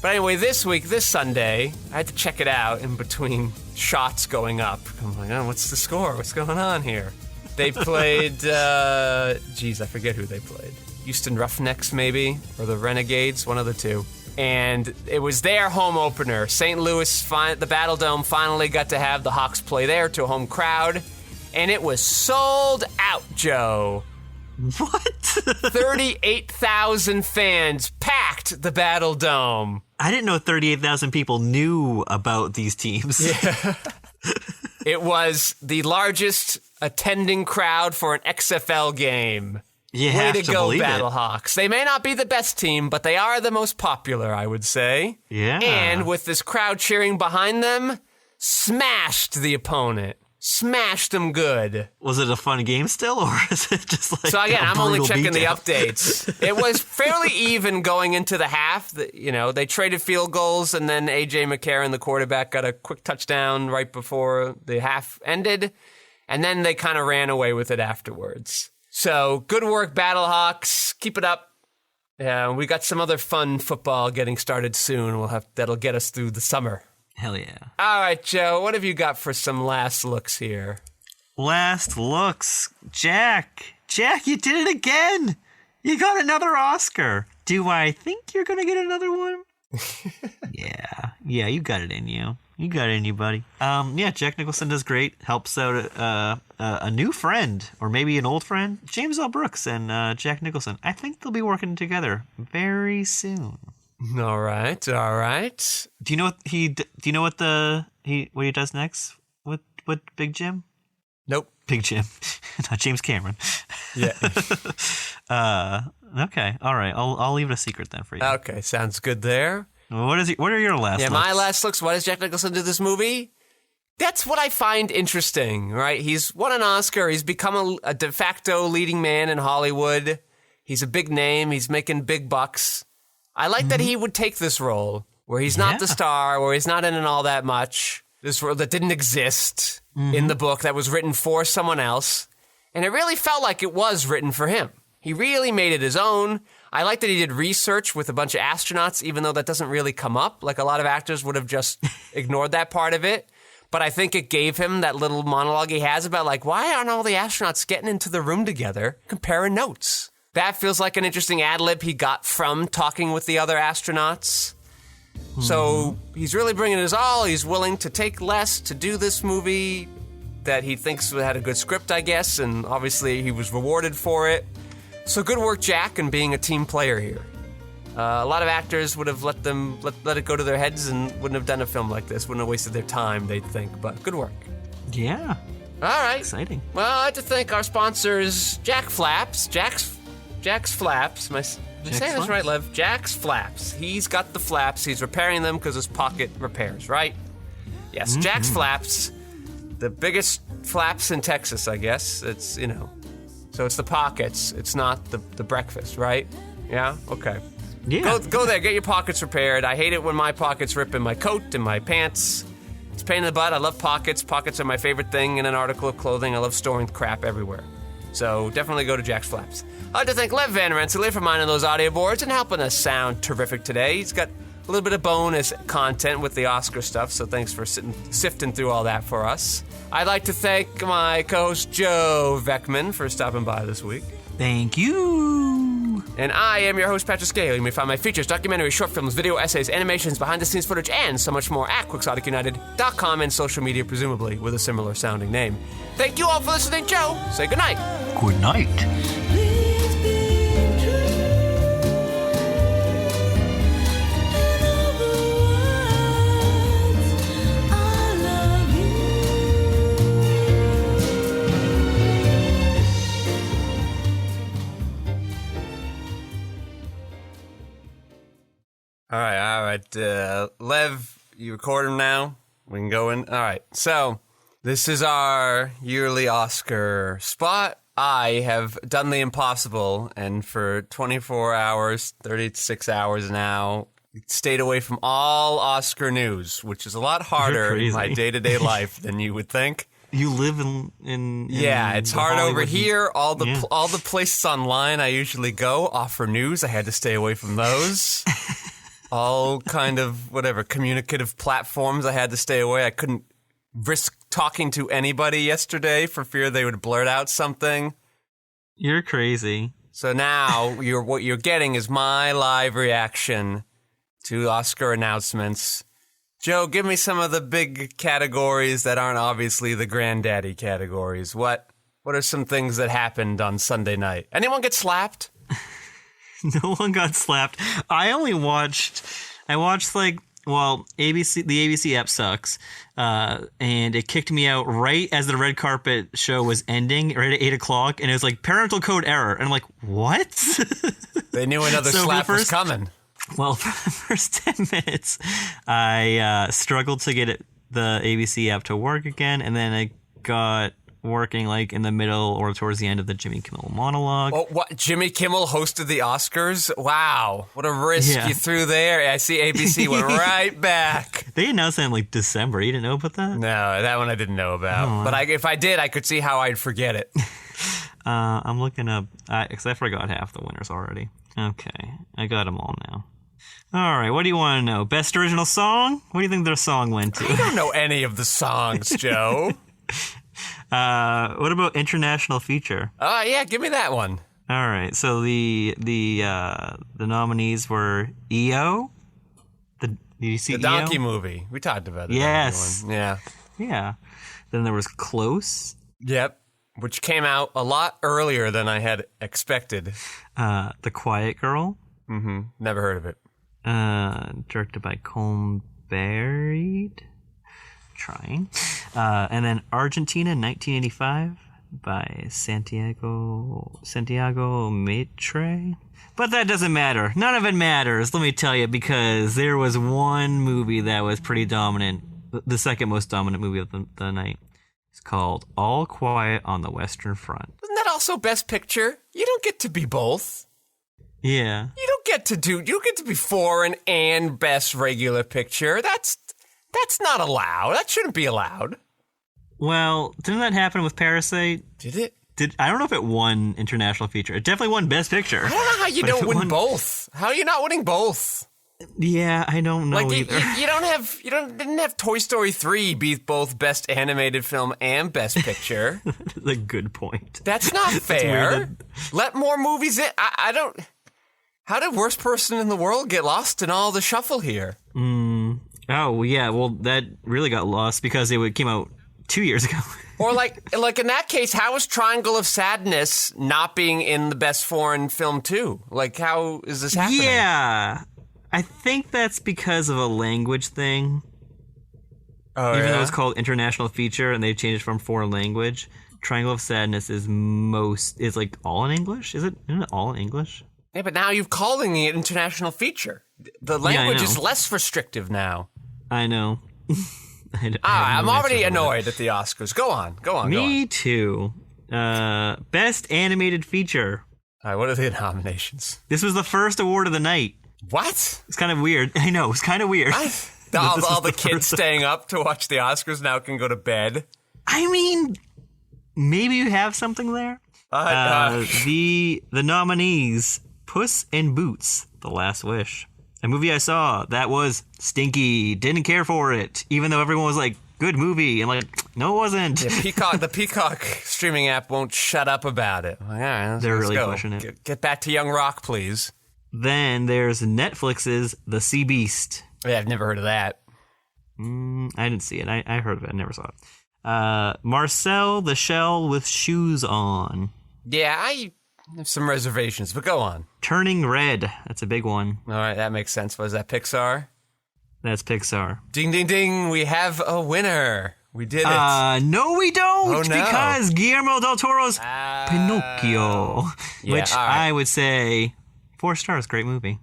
But anyway, this Sunday, I had to check it out in between shots going up. I'm like, oh, what's the score? What's going on here? They played, I forget who they played. Houston Roughnecks, maybe, or the Renegades, one of the two. And it was their home opener. St. Louis, the Battle Dome, finally got to have the Hawks play there to a home crowd. And it was sold out, Joe. What? 38,000 fans packed the Battle Dome. I didn't know 38,000 people knew about these teams. Yeah. It was the largest attending crowd for an XFL game. Way to go, Battlehawks. They may not be the best team, but they are the most popular, I would say. Yeah. And with this crowd cheering behind them, smashed the opponent. Smashed them good. Was it a fun game still, or is it just like So again, I'm only checking the beatdown? updates. It was fairly even going into the half. They traded field goals, and then A.J. McCarron, the quarterback, got a quick touchdown right before the half ended, and then they kind of ran away with it afterwards. So good work, Battlehawks. Keep it up. We got some other fun football getting started soon. That'll get us through the summer. Hell yeah. All right, Joe, what have you got for some last looks here? Last looks. Jack, you did it again. You got another Oscar. Do I think you're going to get another one? Yeah, you got it in you. You got it in you, buddy. Jack Nicholson does great. Helps out a new friend, or maybe an old friend, James L. Brooks and Jack Nicholson. I think they'll be working together very soon. All right. Do you know what he does next with Big Jim? Nope. Big Jim, not James Cameron. Yeah. Okay. All right. I'll leave it a secret then for you. Okay. Sounds good there. What are your last? Yeah, looks? my last looks. What does Jack Nicholson do this movie? That's what I find interesting, right? He's won an Oscar. He's become a de facto leading man in Hollywood. He's a big name. He's making big bucks. I like that he would take this role where he's not the star, where he's not in it all that much. This role that didn't exist in the book, that was written for someone else. And it really felt like it was written for him. He really made it his own. I like that he did research with a bunch of astronauts, even though that doesn't really come up. Like a lot of actors would have just ignored that part of it. But I think it gave him that little monologue he has about like, why aren't all the astronauts getting into the room together, comparing notes? That feels like an interesting ad-lib he got from talking with the other astronauts. So he's really bringing his all. He's willing to take less to do this movie that he thinks had a good script, I guess, and obviously he was rewarded for it. So good work, Jack, in being a team player here. A lot of actors would have let it go to their heads and wouldn't have done a film like this, wouldn't have wasted their time, they'd think, but good work. Yeah. All right. Exciting. Well, I'd like to thank our sponsors, Jack's Flaps, my Am I saying this right, Lev? Jack's flaps. He's got the flaps. He's repairing them because his pocket repairs, right? Yes, Jack's flaps. The biggest flaps in Texas, I guess. It's, so it's the pockets. It's not the breakfast, right? Yeah? Okay. Yeah. Go there, get your pockets repaired. I hate it when my pockets rip in my coat and my pants. It's a pain in the butt. I love pockets. Pockets are my favorite thing in an article of clothing. I love storing crap everywhere. So definitely go to Jack's Flaps. I'd like to thank Lev Van Rensselaer for minding those audio boards and helping us sound terrific today. He's got a little bit of bonus content with the Oscar stuff, so thanks for sifting through all that for us. I'd like to thank my co-host Joe Vekeman for stopping by this week. Thank you. And I am your host, Patrick Skeyhill. You may find my features, documentaries, short films, video essays, animations, behind-the-scenes footage, and so much more at QuixoticUnited.com and social media, presumably with a similar sounding name. Thank you all for listening, Joe. Say goodnight. Good night. Please be true. In other words, I love you. All right. Lev, you recording now? We can go in. All right. So this is our yearly Oscar spot. I have done the impossible, and for 24 hours, 36 hours now, stayed away from all Oscar news, which is a lot harder in my day-to-day life than you would think. You live in Yeah, it's the hard over Hollywood- here. All the places online I usually go offer news. I had to stay away from those. All kind of whatever communicative platforms I had to stay away. I couldn't risk talking to anybody yesterday for fear they would blurt out something. You're crazy. So now what you're getting is my live reaction to Oscar announcements. Joe, give me some of the big categories that aren't obviously the granddaddy categories. What are some things that happened on Sunday night? Anyone get slapped? No one got slapped. I watched ABC, the ABC app sucks, and it kicked me out right as the red carpet show was ending, right at 8 o'clock, and it was like, parental code error. And I'm like, what? They knew another slap was coming. Well, for the first 10 minutes, I struggled to get the ABC app to work again, and then I got working like in the middle or towards the end of the Jimmy Kimmel monologue. Oh, what? Jimmy Kimmel hosted the Oscars? Wow. What a risk you threw there. I see ABC went right back. They announced that in like December. You didn't know about that? No, that one I didn't know about. Oh. But if I did, I could see how I'd forget it. I'm looking up, because I forgot half the winners already. Okay, I got them all now. All right, what do you want to know? Best original song? What do you think their song went to? I don't know any of the songs, Joe. What about international feature? Yeah, give me that one. All right, so the nominees were EO. Did you see The Donkey movie. We talked about it. Yes. Yeah. Yeah. Then there was Close. Yep. Which came out a lot earlier than I had expected. The Quiet Girl. Mm-hmm. Never heard of it. Directed by Colm Buried. Trying. And then Argentina, 1985, by Santiago Maitre. But that doesn't matter. None of it matters, let me tell you, because there was one movie that was pretty dominant, the second most dominant movie of the night. It's called All Quiet on the Western Front. Isn't that also Best Picture? You don't get to be both. Yeah. You don't get to be foreign and Best Regular Picture. That's not allowed. That shouldn't be allowed. Well, didn't that happen with Parasite? Did it? I don't know if it won international feature. It definitely won Best Picture. I don't know how you don't win both. How are you not winning both? Yeah, I don't know either. You didn't have Toy Story 3 be both Best Animated Film and Best Picture. That's a good point. That's not fair. Let more movies in. I don't. How did Worst Person in the World get lost in all the shuffle here? Oh, yeah, well, that really got lost because it came out 2 years ago. Or like in that case, how is Triangle of Sadness not being in the Best Foreign Film too? Like, how is this happening? Yeah, I think that's because of a language thing. Oh, Even though it's called international feature and they changed it from foreign language, Triangle of Sadness is like all in English. Isn't it all in English? Yeah, but now you're calling it international feature. The language is know. less restrictive now. I know. I'm already annoyed at the Oscars. Go on. Me too. Best animated feature. All right, what are the nominations? This was the first award of the night. What? It's kind of weird. I know, it's kind of weird. All the kids staying up to watch the Oscars now can go to bed. I mean, maybe you have something there. The nominees: Puss in Boots: The Last Wish, a movie I saw that was stinky. Didn't care for it, even though everyone was like, "Good movie," and like, no, it wasn't. Yeah, the Peacock streaming app won't shut up about it. Like, all right, They're let's really go. pushing it. Get back to Young Rock, please. Then there's Netflix's The Sea Beast. Yeah, I've never heard of that. I didn't see it. I heard of it. I never saw it. Marcel the Shell with Shoes On. Yeah, I have some reservations, but go on. Turning Red. That's a big one. All right, that makes sense. Was that Pixar? That's Pixar. Ding, ding, ding. We have a winner. We did it. No, we don't. Oh, no. Because Guillermo del Toro's Pinocchio, Yeah, which all right. I would say 4 stars. Great movie.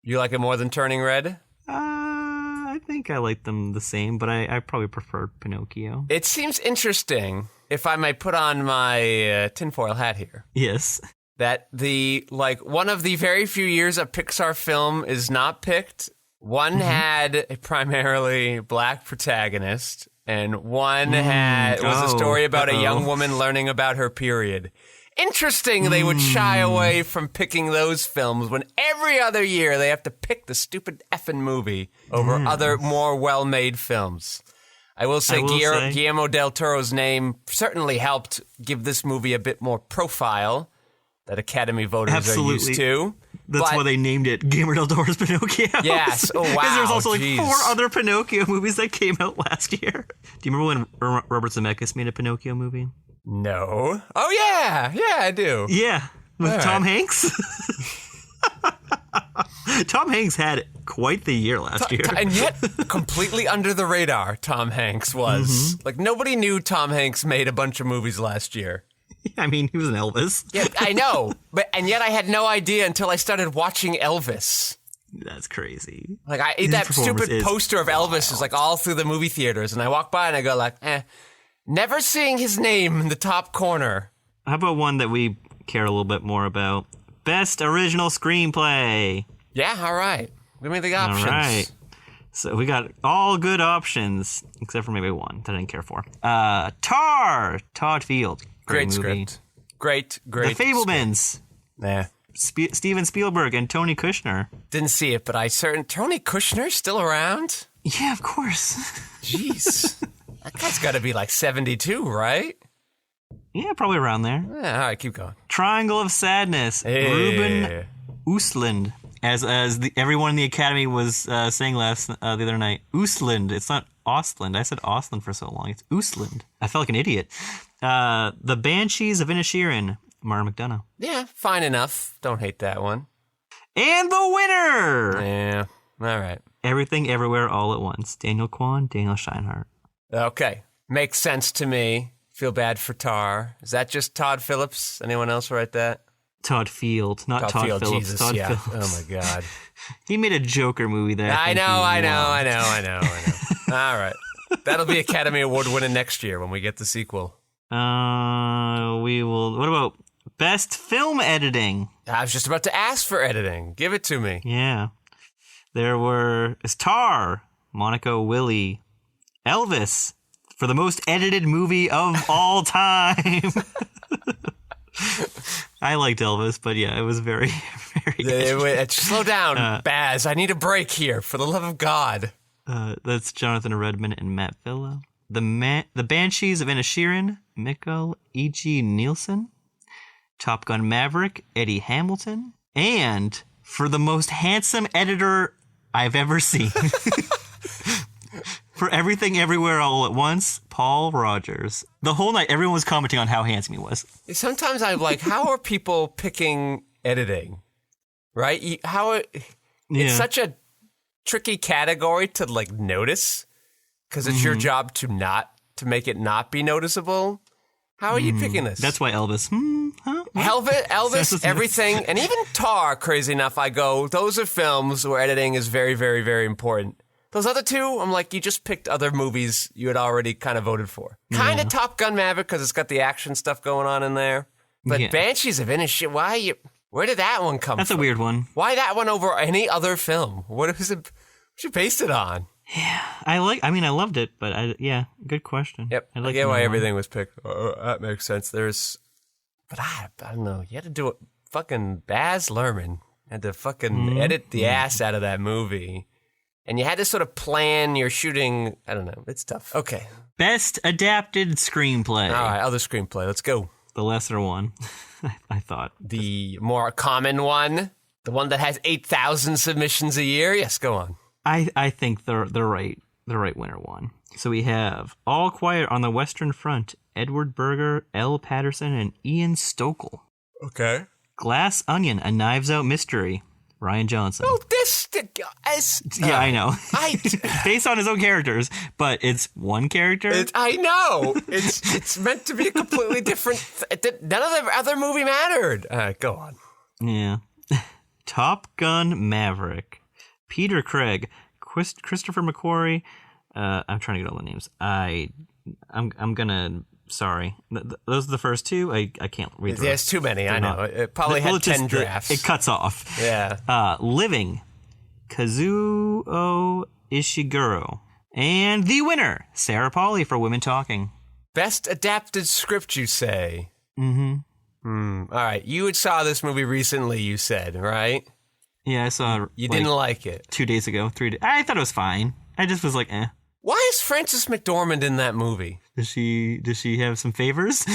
You like it more than Turning Red? I think I like them the same, but I probably prefer Pinocchio. It seems interesting, if I may put on my tinfoil hat here, Yes. that one of the very few years a Pixar film is not picked. One had a primarily black protagonist, and one was a story about a young woman learning about her period. Interesting they would shy away from picking those films when every other year they have to pick the stupid effing movie over other more well-made films. I will say Guillermo del Toro's name certainly helped give this movie a bit more profile that Academy voters are used to. That's why they named it Guillermo del Toro's Pinocchio. Yes. Oh, wow. Because there's also Jeez. 4 other Pinocchio movies that came out last year. Do you remember when Robert Zemeckis made a Pinocchio movie? No. Oh, yeah. Yeah, I do. Yeah, with All Tom right. Hanks. Tom Hanks had quite the year last year. And yet, completely under the radar, Tom Hanks was. Like, nobody knew Tom Hanks made a bunch of movies last year. I mean, he was an Elvis. Yeah, I know. And yet I had no idea until I started watching Elvis. That's crazy. Like, His that performance stupid is poster of Elvis is like all through the movie theaters. And I walk by and I go like, never seeing his name in the top corner. How about one that we care a little bit more about? Best Original Screenplay. Yeah, all right. Give me the options. All right. So we got all good options, except for maybe one that I didn't care for. Tar, Todd Field. Great movie. script. Great. The Fablemans. Nah. Steven Spielberg and Tony Kushner. Didn't see it, but Tony Kushner still around? Yeah, of course. Jeez. That guy's got to be like 72, right? Yeah, probably around there. Yeah, all right, keep going. Triangle of Sadness. Hey. Ruben Östlund. As everyone in the Academy was saying the other night. Östlund. It's not Ostland. I said Ostland for so long. It's Östlund. I felt like an idiot. The Banshees of Inisherin. Martin McDonough. Yeah, fine enough. Don't hate that one. And the winner! Yeah, all right. Everything Everywhere All at Once. Daniel Kwan, Daniel Scheinhardt. Okay, makes sense to me. Feel bad for Tar. Is that just Todd Phillips? Anyone else write that? Todd Field, not Todd Field, Phillips. Jesus, Todd yeah. Phillips. Oh my God. He made a Joker movie that I know. All right. That'll be Academy Award winning next year when we get the sequel. We will. What about Best Film Editing? I was just about to ask for editing. Give it to me. Yeah. There were Tar, Monica Willie, Elvis, for the most edited movie of all time. I liked Elvis, but yeah, it was very, very. Slow down, Baz. I need a break here, for the love of God. That's Jonathan Redmond and Matt Villa. The Banshees of Inisherin, Mikkel E.G. Nielsen. Top Gun Maverick, Eddie Hamilton. And for the most handsome editor I've ever seen. For Everything Everywhere All at Once, Paul Rogers. The whole night, everyone was commenting on how handsome he was. Sometimes I'm like, how are people picking editing? Right? It's such a tricky category to like notice because it's your job to make it not be noticeable. How are you picking this? That's why Elvis, huh? Elvis, everything, and even Tar, crazy enough, I go, those are films where editing is very, very, very important. Those other two, I'm like, you just picked other movies you had already kind of voted for. Kind of Top Gun Maverick because it's got the action stuff going on in there. But Banshees of Inisherin, where did that one come from? That's a weird one. Why that one over any other film? What you based it on? Yeah, I loved it, but good question. Yep, I get why everything was picked. That makes sense. But I don't know. You had to do it. Fucking Baz Luhrmann had to fucking edit the ass out of that movie. And you had to sort of plan your shooting. I don't know. It's tough. Okay. Best adapted screenplay. All right, other screenplay. Let's go. The lesser one, I thought. The more common one. The one that has 8,000 submissions a year. Yes, go on. I think the right winner won. So we have All Quiet on the Western Front, Edward Berger, Elle Patterson, and Ian Stokell. Okay. Glass Onion, A Knives Out Mystery, Ryan Johnson. Oh, this is... Yeah, I know. Based on his own characters, but it's one character. I know. It's meant to be a completely different... None of the other movie mattered. All right, go on. Yeah. Top Gun Maverick, Peter Craig, Christopher McQuarrie. I'm trying to get all the names. I'm gonna... Sorry. Those are the first two. I can't read the There's rest. too many, I know. It probably had 10 drafts. It cuts off. Yeah. Living, Kazuo Ishiguro. And the winner, Sarah Polley for Women Talking. Best adapted script, you say? Mm-hmm. All right. You had saw this movie recently, you said, right? Yeah, I saw it. You didn't like it? 2 days ago, 3 days. I thought it was fine. I just was like, eh. Why is Frances McDormand in that movie? Does she have some favors?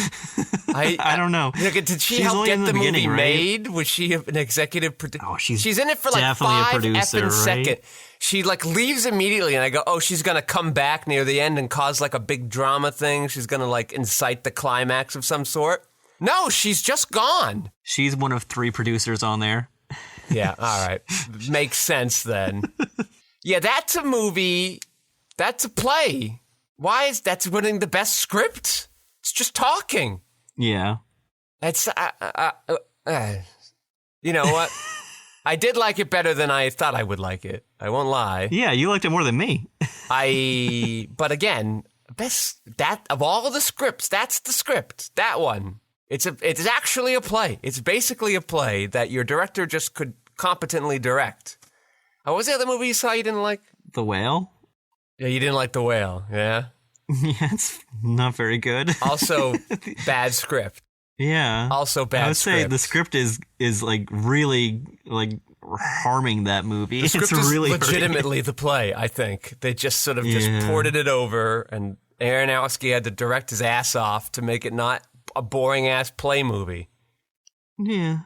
I don't know. Did she help get the movie made? Was she an executive producer? Oh, she's in it for like definitely a 5 producer, effing right? seconds. She like leaves immediately, and I go, oh, she's gonna come back near the end and cause like a big drama thing. She's gonna like incite the climax of some sort. No, she's just gone. She's one of 3 producers on there. Yeah, all right. Makes sense then. Yeah, that's a movie. That's a play. Why is that's winning the best script? It's just talking. Yeah. It's you know what? I did like it better than I thought I would like it. I won't lie. Yeah, you liked it more than me. But again, best that of all the scripts, that's the script. That one. It's actually a play. It's basically a play that your director just could competently direct. What was the other movie you saw you didn't like? The Whale? Yeah, you didn't like The Whale, yeah? Yeah, it's not very good. Also, bad script. Yeah. Also bad script. I would say the script is like really like harming that movie. The script it's is really legitimately the play, I think. They just sort of just ported it over, and Aronofsky had to direct his ass off to make it not a boring-ass play movie. Yeah.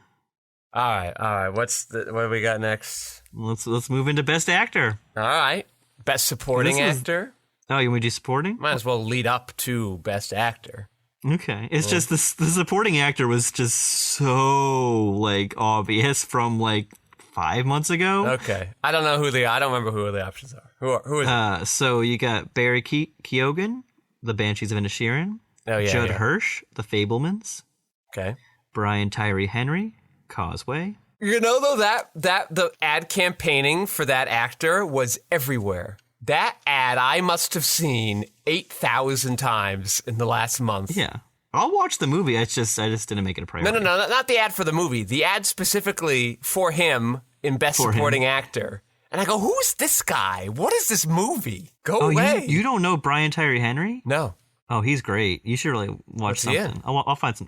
All right. What do we got next? Let's move into Best Actor. All right. Best Supporting Actor? Oh, you want to do supporting? Might as well lead up to Best Actor. Okay. It's just the supporting actor was just so like obvious from like 5 months ago. Okay. I don't remember who the options are. Who is it? So you got Barry Keoghan, The Banshees of Inisherin. Oh, yeah. Judd Hirsch, The Fablemans. Okay. Brian Tyree Henry, Causeway. You know, though, that the ad campaigning for that actor was everywhere. That ad I must have seen 8,000 times in the last month. Yeah. I'll watch the movie. I just didn't make it a priority. No, not the ad for the movie. The ad specifically for him in Best Supporting Actor. And I go, who's this guy? What is this movie? Go away. You don't know Brian Tyree Henry? No. Oh, he's great. You should really watch What's something. He in? I'll find some.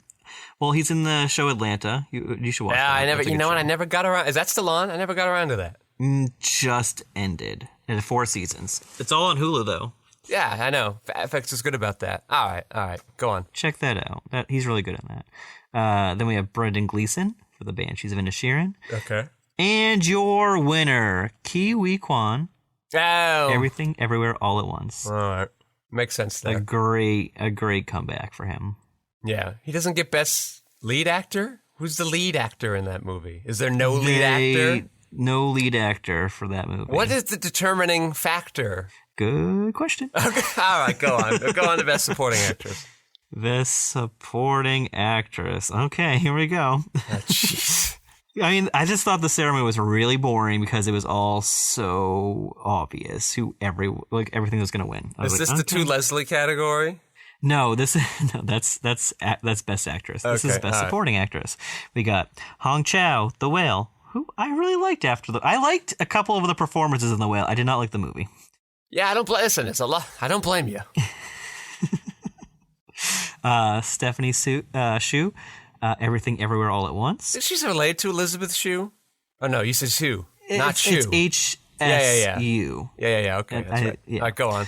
Well, he's in the show Atlanta. You should watch that. I never. That's a You good know what? show. I never got around. Is that still on? I never got around to that. Just ended. It had 4 seasons. It's all on Hulu, though. Yeah, I know. FX is good about that. All right. Go on. Check that out. He's really good at that. Then we have Brendan Gleeson for The Banshees of Inisherin. Okay. And your winner, Kiwi Kwan. Oh. Everything, Everywhere, All at Once. All right. Makes sense there. A great comeback for him. Yeah. He doesn't get Best Lead Actor? Who's the lead actor in that movie? Is there no lead actor? No lead actor for that movie. What is the determining factor? Good question. Okay. All right, go on. Go on to Best Supporting Actress. Best Supporting Actress. Okay, here we go. Jeez. I mean, I just thought the ceremony was really boring because it was all so obvious who everything was going to win. Is this the two Leslie category? No, that's Best Actress. This is Okay, Best all right. Supporting Actress. We got Hong Chow, The Whale, who I really liked I liked a couple of the performances in The Whale. I did not like the movie. Yeah, I don't listen. It's a lot. I don't blame you. Stephanie Shu, Everything Everywhere All at Once. She's related to Elizabeth Shue. Oh no, you said Shue, not Shue. It's HSU. Yeah. Okay, that's right. yeah. All right, go on.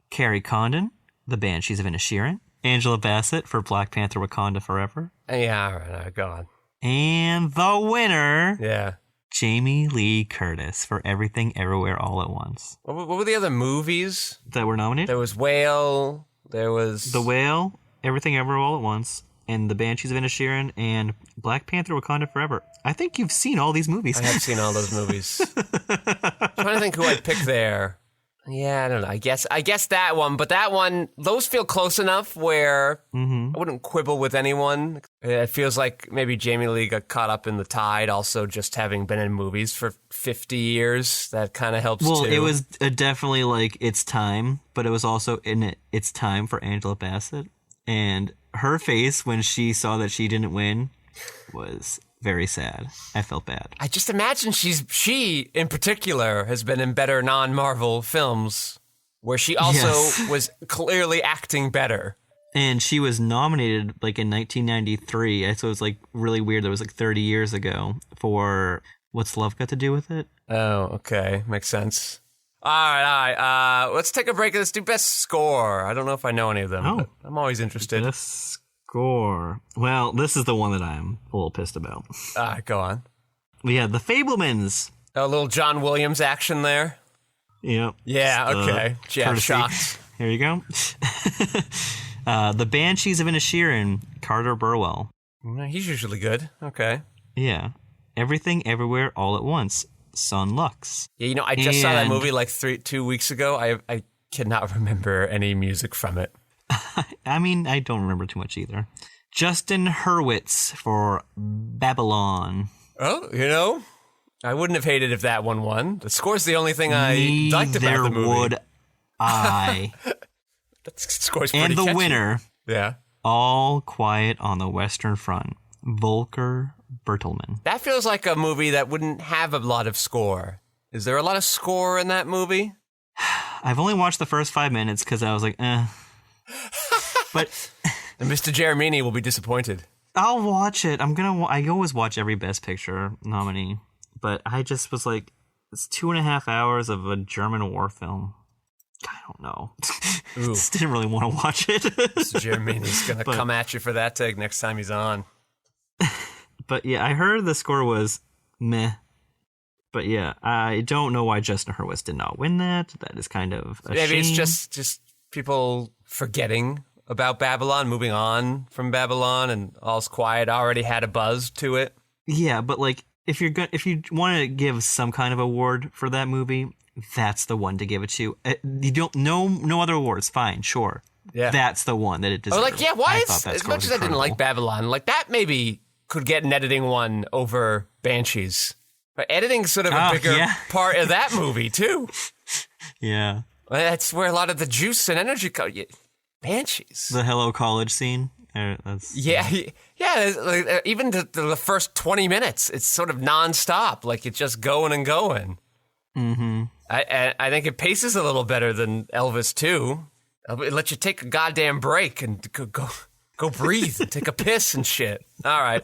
Carrie Condon, The Banshees of Inisherin. Angela Bassett for Black Panther Wakanda Forever. Yeah, all right, go on. And the winner, Yeah. Jamie Lee Curtis for Everything Everywhere All at Once. What were the other movies? That were nominated? There was Whale. There was The Whale, Everything Everywhere All at Once, and The Banshees of Inisherin, and Black Panther Wakanda Forever. I think you've seen all these movies. I have seen all those movies. I'm trying to think who I'd pick there. Yeah, I don't know. I guess that one, but that one, those feel close enough where I wouldn't quibble with anyone. It feels like maybe Jamie Lee got caught up in the tide, also just having been in movies for 50 years. That kind of helps Well, too. it was definitely like its time, but it was also its time for Angela Bassett. And her face when she saw that she didn't win was very sad. I felt bad. I just imagine she in particular has been in better non-Marvel films where she also Yes. was clearly acting better. And she was nominated like in 1993. So it was like really weird. That was like 30 years ago for What's Love Got to Do with It? Oh, okay. Makes sense. All right. Let's take a break and let's do best score. I don't know if I know any of them. Oh. But I'm always interested. Best score. Well, this is the one that I'm a little pissed about. All right, go on. We had The Fablemans. A little John Williams action there. Yep. Yeah, okay. Yeah, courtesy. shocked. Here you go. The Banshees of Inisherin, Carter Burwell. He's usually good. Okay. Yeah. Everything Everywhere All at Once, Son Lux. Yeah, I just saw that And- movie like 2 weeks ago. I cannot remember any music from it. I mean, I don't remember too much either. Justin Hurwitz for Babylon. Oh, I wouldn't have hated if that one won. The score's the only thing I liked about the Neither movie. would I. That score's pretty And the catchy. winner, Yeah. All Quiet on the Western Front, Volker Bertelmann. That feels like a movie that wouldn't have a lot of score. Is there a lot of score in that movie? I've only watched the first 5 minutes because I was like, eh. But And Mr. Jeremini will be disappointed. I'll watch it. I always watch every Best Picture nominee. But I just was like, it's 2.5 hours of a German war film. I don't know. Ooh. Just didn't really want to watch it. Mr. Jeremini's going to come at you for that take next time he's on. But yeah, I heard the score was meh. But yeah, I don't know why Justin Hurwitz did not win that. That is kind of a Maybe it's shame. just people forgetting about Babylon, moving on from Babylon, and All's Quiet already had a buzz to it. Yeah, but like if you want to give some kind of award for that movie, that's the one to give it to. You don't no other awards. Fine, sure. Yeah. That's the one that it deserves. Why I is, thought that as score much was as I didn't like incredible. Babylon, like that maybe could get an editing one over Banshees. But editing's sort of a bigger yeah. part of that movie, too. Yeah, That's where a lot of the juice and energy comes. Banshees. the Hello College scene. That's Yeah. Like, even the first 20 minutes, it's sort of nonstop. Like it's just going and going. Mm-hmm. I think it paces a little better than Elvis too. It lets you take a goddamn break and go breathe, and take a piss and shit. All right,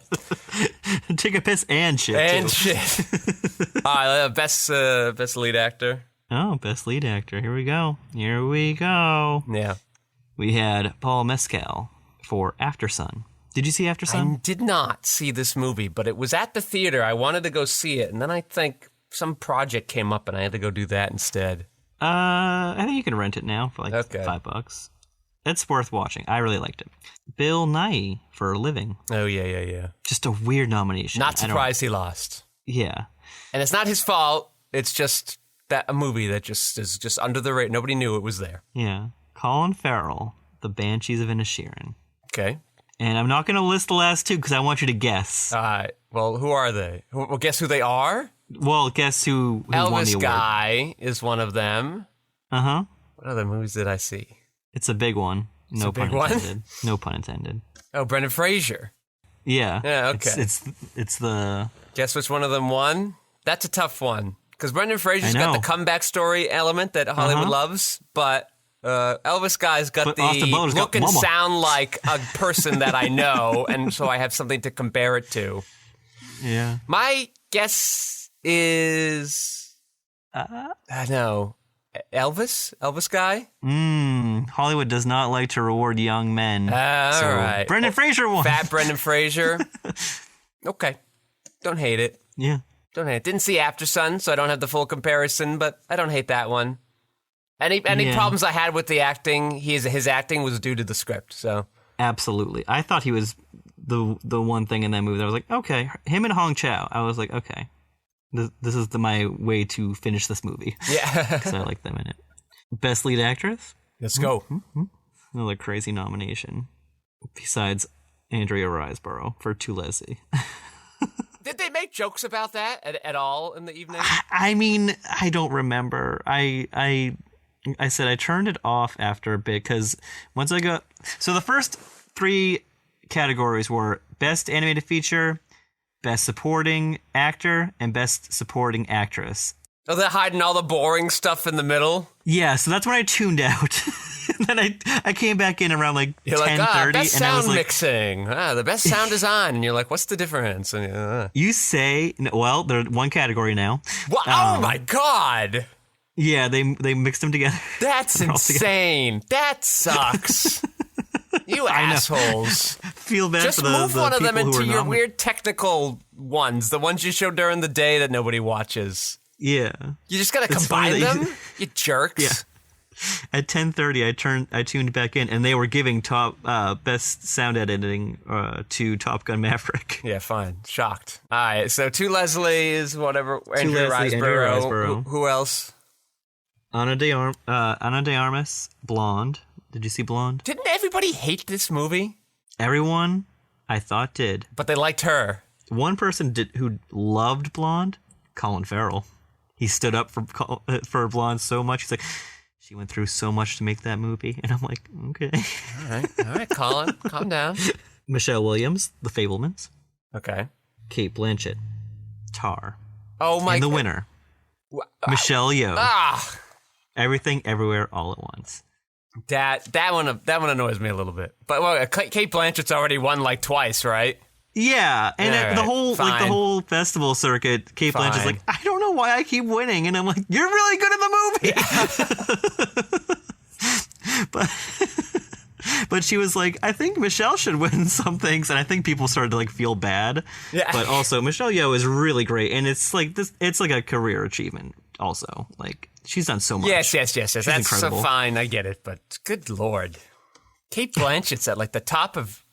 take a piss and shit. and too. shit. All right, best lead actor. Oh, best lead actor. Here we go. Yeah, We had Paul Mescal for After Sun. Did you see After Sun? I did not see this movie, but it was at the theater. I wanted to go see it, and then I think some project came up, and I had to go do that instead. I think you can rent it now for like Okay. $5. It's worth watching. I really liked it. Bill Nighy for Living. Oh yeah. Just a weird nomination. Not I don't- surprised he lost. Yeah. And it's not his fault. It's just that a movie that just is just under the radar. Nobody knew it was there. Yeah. Colin Farrell, The Banshees of Inisherin. Okay. And I'm not going to list the last two because I want you to guess. Well, who are they? Well, guess who they are? Well, guess who won the Elvis award. Guy is one of them. Uh-huh. What other movies did I see? It's a big one. No a big pun one? intended. No pun intended. Oh, Brendan Fraser. Yeah. Yeah, okay. It's the... Guess which one of them won? That's a tough one. Because Brendan Fraser's I got know. the comeback story element that Hollywood loves, but Elvis Guy's got But Austin Butler's got look and mama. sound like a person that I know, and so I have something to compare it to. Yeah. My guess is... I know. Elvis Guy? Hollywood does not like to reward young men. All right. Brendan Fraser won. Fat Brendan Fraser. Okay. Don't hate it. Yeah. Don't hate it. Didn't see After Sun, so I don't have the full comparison, but I don't hate that one. Any Yeah. problems I had with the acting, his acting was due to the script, so. Absolutely. I thought he was the one thing in that movie that I was like, okay, him and Hong Chow. I was like, okay, this is my way to finish this movie. Yeah. Because I like them in it. Best lead actress? Let's go. Another crazy nomination. Besides Andrea Riseborough for To Leslie. Did they make jokes about that at all in the evening? I mean, I don't remember. I said I turned it off after a bit because once I got... So the first three categories were Best Animated Feature, Best Supporting Actor, and Best Supporting Actress. Oh, they're hiding all the boring stuff in the middle? Yeah, so that's when I tuned out. And then I came back in around like 10:30, You're like, best and I was sound like, mixing. The best sound design. And you're like, what's the difference? And, "You say well, they're one category now." oh my God. Yeah, they mixed them together. That's insane. That sucks. You assholes. Feel bad Just for the move one of them people who into were your nominated. weird technical ones, the ones you show during the day that nobody watches. Yeah. You just gotta It's funny combine that you- them? You jerks. Yeah. At 10:30, I tuned back in, and they were giving best sound editing to Top Gun Maverick. Yeah, fine. Shocked. All right, so To Leslie is whatever. Andrea Leslie, Andrea Riseborough. Riseborough. Who else? Ana de Armas, Blonde. Did you see Blonde? Didn't everybody hate this movie? Everyone, I thought, did. But they liked her. One person did who loved Blonde, Colin Farrell. He stood up for Blonde so much. He's like, she went through so much to make that movie. And I'm like, okay. All right, Colin, calm down. Michelle Williams, The Fablemans. Okay. Kate Blanchett, Tar. Oh my And the winner, Michelle Yeoh. Everything, Everywhere, All at Once. That one annoys me a little bit. But well, Kate Blanchett's already won like twice, right? Yeah, and All the right, whole fine. festival circuit, Kate Fine. Blanchett's like, I don't know why I keep winning, and I'm like, you're really good at the movie. But she was like, I think Michelle should win some things, and I think people started to like feel bad. Yeah. But also, Michelle Yeoh is really great, and it's like this. It's like a career achievement. Also, like she's done so much. Yes. That's incredible. so fine. I get it, but good lord, Kate Blanchett's at like the top of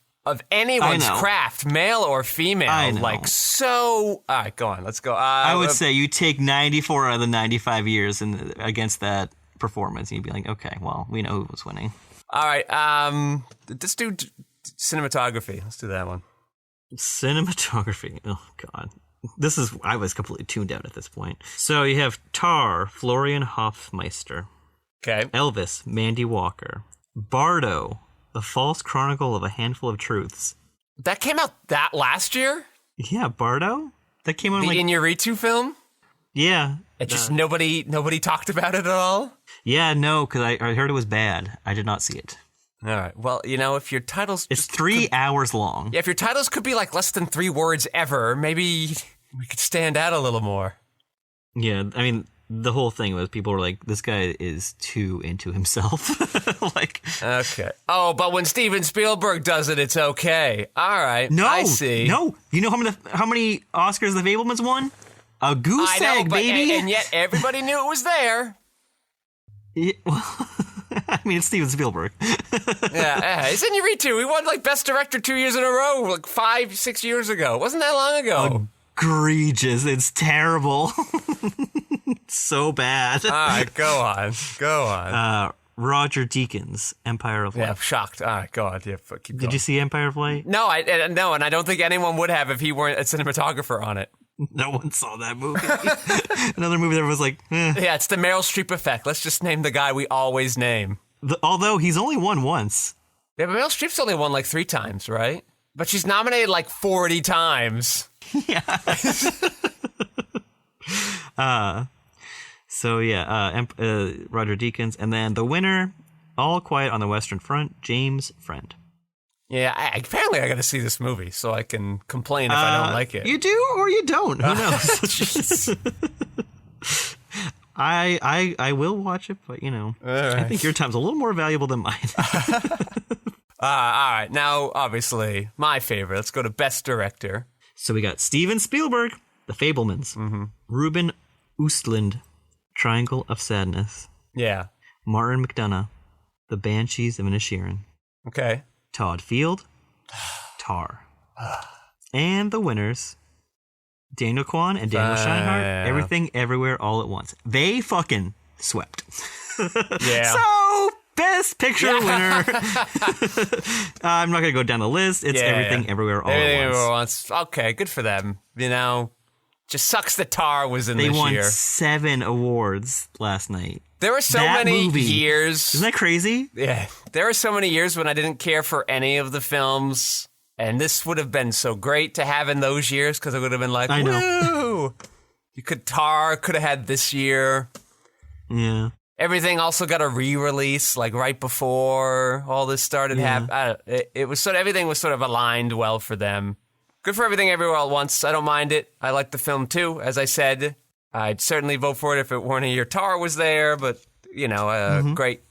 anyone's I know. craft, male or female. I know. Like so. All right, go on. Let's go. I would say you take 94 out of the 95 years against that performance, and you'd be like, okay, well, we know who was winning. All right. Let's do cinematography. Let's do that one. Cinematography. Oh God, I was completely tuned out at this point. So you have Tar, Florian Hofmeister, Okay. Elvis, Mandy Walker, Bardo, The False Chronicle of a Handful of Truths. That came out that last year. Yeah, Bardo. That came out The like Iñárritu film. yeah. It just nobody talked about it at all. Yeah, no, because I heard it was bad. I did not see it. All right. Well, if your titles It's 3 hours long. if your titles could be like less than 3 words ever, maybe we could stand out a little more. Yeah, I mean, the whole thing was people were like, this guy is too into himself. Like, Okay. Oh, but when Steven Spielberg does it, it's okay. All right. no, I see. no. You know how many Oscars The Fablemans won? A goose I know, egg, but baby. and yet everybody knew it was there. Yeah, well, I mean, it's Steven Spielberg. Yeah. It's Iñárritu. He won like Best Director 2 years in a row, like 5-6 years ago. Wasn't that long ago? Egregious. It's terrible. So bad. All right, go on. Roger Deakins, Empire of Light. Yeah, I'm shocked. All right, go on. Yeah, keep going. Did you see Empire of Light? No, no, and I don't think anyone would have if he weren't a cinematographer on it. No one saw that movie. Another movie that was like, eh. Yeah, it's the Meryl Streep effect. Let's just name the guy we always name. Although he's only won once. Yeah, but Meryl Streep's only won like 3 times, right? But she's nominated like 40 times. Yeah. Roger Deakins, and then the winner, All Quiet on the Western Front, James Friend. Yeah, apparently I got to see this movie so I can complain if I don't like it. You do or you don't. Who knows? Jeez. I will watch it, but right. I think your time's a little more valuable than mine. All right, now obviously my favorite. Let's go to Best Director. So we got Steven Spielberg, The Fabelmans, Ruben Östlund, Triangle of Sadness, Yeah. Martin McDonagh, The Banshees of Inisherin, Okay. Todd Field, Tar, and the winners, Daniel Kwan and Daniel Scheinhardt, Everything Everywhere All at Once. They fucking swept. Yeah. So, Best Picture winner. I'm not going to go down the list. It's Everything Everywhere All at Once. Okay, good for them. Just sucks that Tar was in They this won year. 7 awards last night. There were so That many movie. years. Isn't that crazy? Yeah. There were so many years when I didn't care for any of the films. And this would have been so great to have in those years because it would have been like, I know. woo! Tar could have had this year. Yeah. Everything also got a re-release like right before all this started happening. It was everything was sort of aligned well for them. Good for Everything Everywhere All at Once. I don't mind it. I like the film too. As I said, I'd certainly vote for it if it weren't a year Tar was there. But great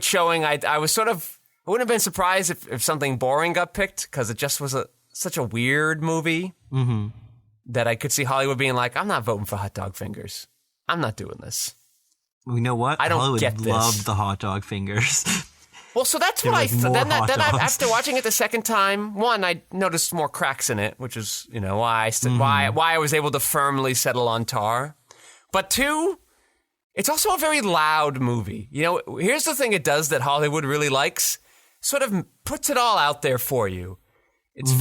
showing. I was I wouldn't have been surprised if something boring got picked because it just was such a weird movie that I could see Hollywood being like, I'm not voting for hot dog fingers. I'm not doing this. Well, you know what? I don't Hollywood get this. loved the hot dog fingers. Well, so that's what There I was thought. more Then hot dogs. after watching it the second time, one, I noticed more cracks in it, which is why I was able to firmly settle on Tar. But two, it's also a very loud movie. Here's the thing it does that Hollywood really likes: sort of puts it all out there for you. It's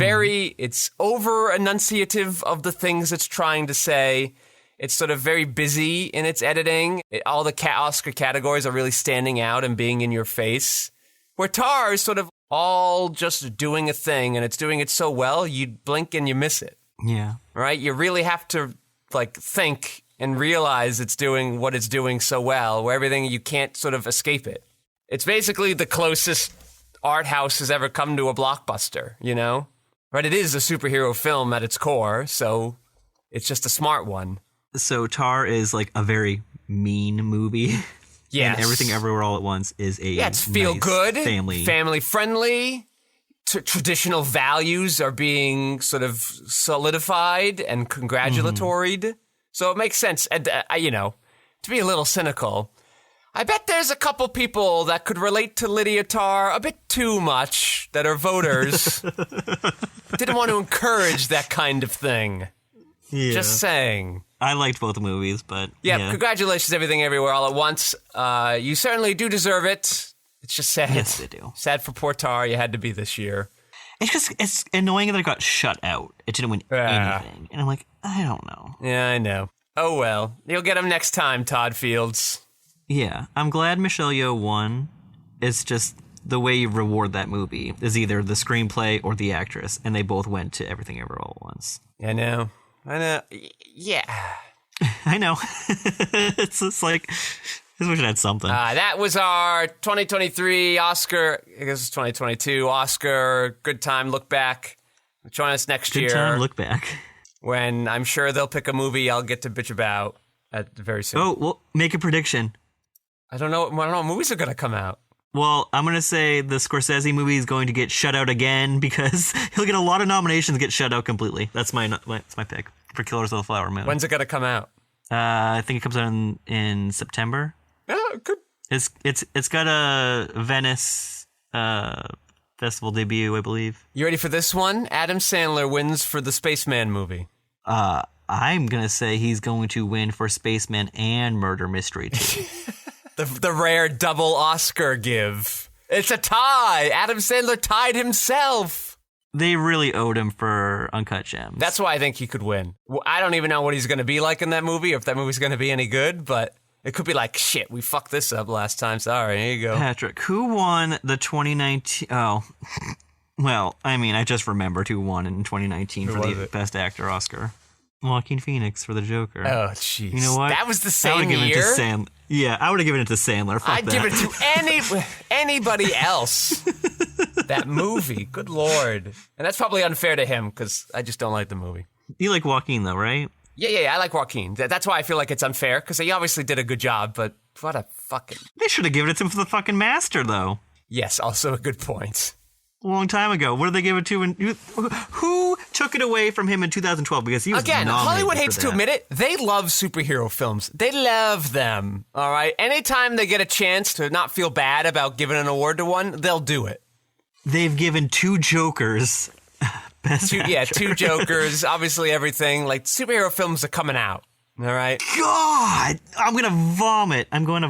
it's over enunciative of the things it's trying to say. It's sort of very busy in its editing. All the Oscar categories are really standing out and being in your face. Where Tar is sort of all just doing a thing, and it's doing it so well, you blink and you miss it. Yeah. Right? You really have to think and realize it's doing what it's doing so well, where everything, you can't sort of escape it. It's basically the closest art house has ever come to a blockbuster, Right? It is a superhero film at its core, so it's just a smart one. So Tar is like a very mean movie. Yes. And Everything Everywhere All at Once is a it's feel nice good, family friendly. Traditional values are being sort of solidified and congratulatoried. So it makes sense. And, to be a little cynical, I bet there's a couple people that could relate to Lydia Tarr a bit too much that are voters. Didn't want to encourage that kind of thing. Yeah. Just saying. I liked both movies, but Yeah, congratulations, Everything Everywhere All at Once. You certainly do deserve it. It's just sad. Yes, they do. Sad for poor Tar. You had to be this year. It's annoying that it got shut out. It didn't win anything. And I'm like, I don't know. Yeah, I know. Oh, well. You'll get him next time, Todd Fields. Yeah, I'm glad Michelle Yeoh won. It's just the way you reward that movie is either the screenplay or the actress, and they both went to Everything Everywhere All at Once. I know. Yeah. I know. It's just like, we should add something. That was our 2023 Oscar, I guess it's 2022 Oscar Good Time Look Back. Join us next Good year. time, look back. When I'm sure they'll pick a movie I'll get to bitch about very soon. Oh, well, make a prediction. I don't know what movies are going to come out. Well, I'm going to say the Scorsese movie is going to get shut out again because he'll get a lot of nominations, get shut out completely. That's my pick for Killers of the Flower Moon. When's it going to come out? I think it comes out in September. Oh, good. It's got a Venice festival debut, I believe. You ready for this one? Adam Sandler wins for the Spaceman movie. I'm going to say he's going to win for Spaceman and Murder Mystery 2. The rare double Oscar give. It's a tie. Adam Sandler tied himself. They really owed him for Uncut Gems. That's why I think he could win. I don't even know what he's going to be like in that movie, or if that movie's going to be any good, but it could be like, shit, we fucked this up last time. Sorry, here you go. Patrick, who won the 2019... Oh, well, I mean, I just remembered who won in 2019 for the Best Actor Oscar. Joaquin Phoenix for the Joker. Oh, jeez. You know what? That was the I same would've given year? It to yeah, I would have given it to Sandler. Fuck I'd that. give it to anybody else. That movie, good lord. And that's probably unfair to him, because I just don't like the movie. You like Joaquin, though, right? Yeah, I like Joaquin. That's why I feel like it's unfair, because he obviously did a good job, but what a fucking... They should have given it to him for the fucking Master, though. Yes, also a good point. A long time ago. What did they give it to? Who took it away from him in 2012? Because he was Again, nominated Hollywood for hates to that. admit it. They love superhero films. They love them, all right? Anytime they get a chance to not feel bad about giving an award to one, they'll do it. They've given 2 Jokers Best Actor. 2 Jokers, obviously everything. Like, superhero films are coming out, all right? God! I'm going to vomit. I'm going to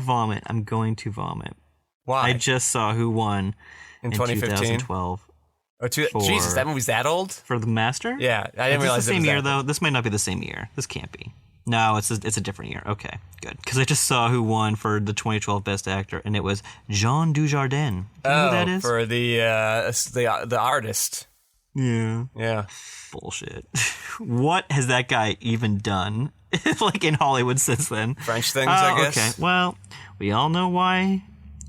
vomit. Why? I just saw who won in 2012. Jesus, that movie's that old? For the Master? Yeah, I didn't realize Is this the it same was year, that though? This might not be the same year. This can't be. No, it's a different year. Okay, good. Because I just saw who won for the 2012 Best Actor, and it was Jean Dujardin. Do you know who that is? For the artist. Yeah. Yeah. Bullshit. What has that guy even done, like, in Hollywood since then? French things, I guess. Okay. Well, we all know why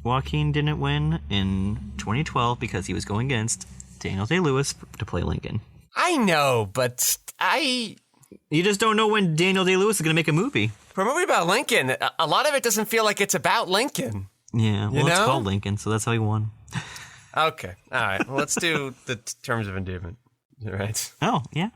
Joaquin didn't win in 2012, because he was going against Daniel Day-Lewis to play Lincoln. I know, but You just don't know when Daniel Day-Lewis is going to make a movie. for a movie about Lincoln, a lot of it doesn't feel like it's about Lincoln. Yeah, well, You it's know? called Lincoln, so that's how he won. Okay, all right. Well, let's do the terms of endearment. All right. Oh, yeah.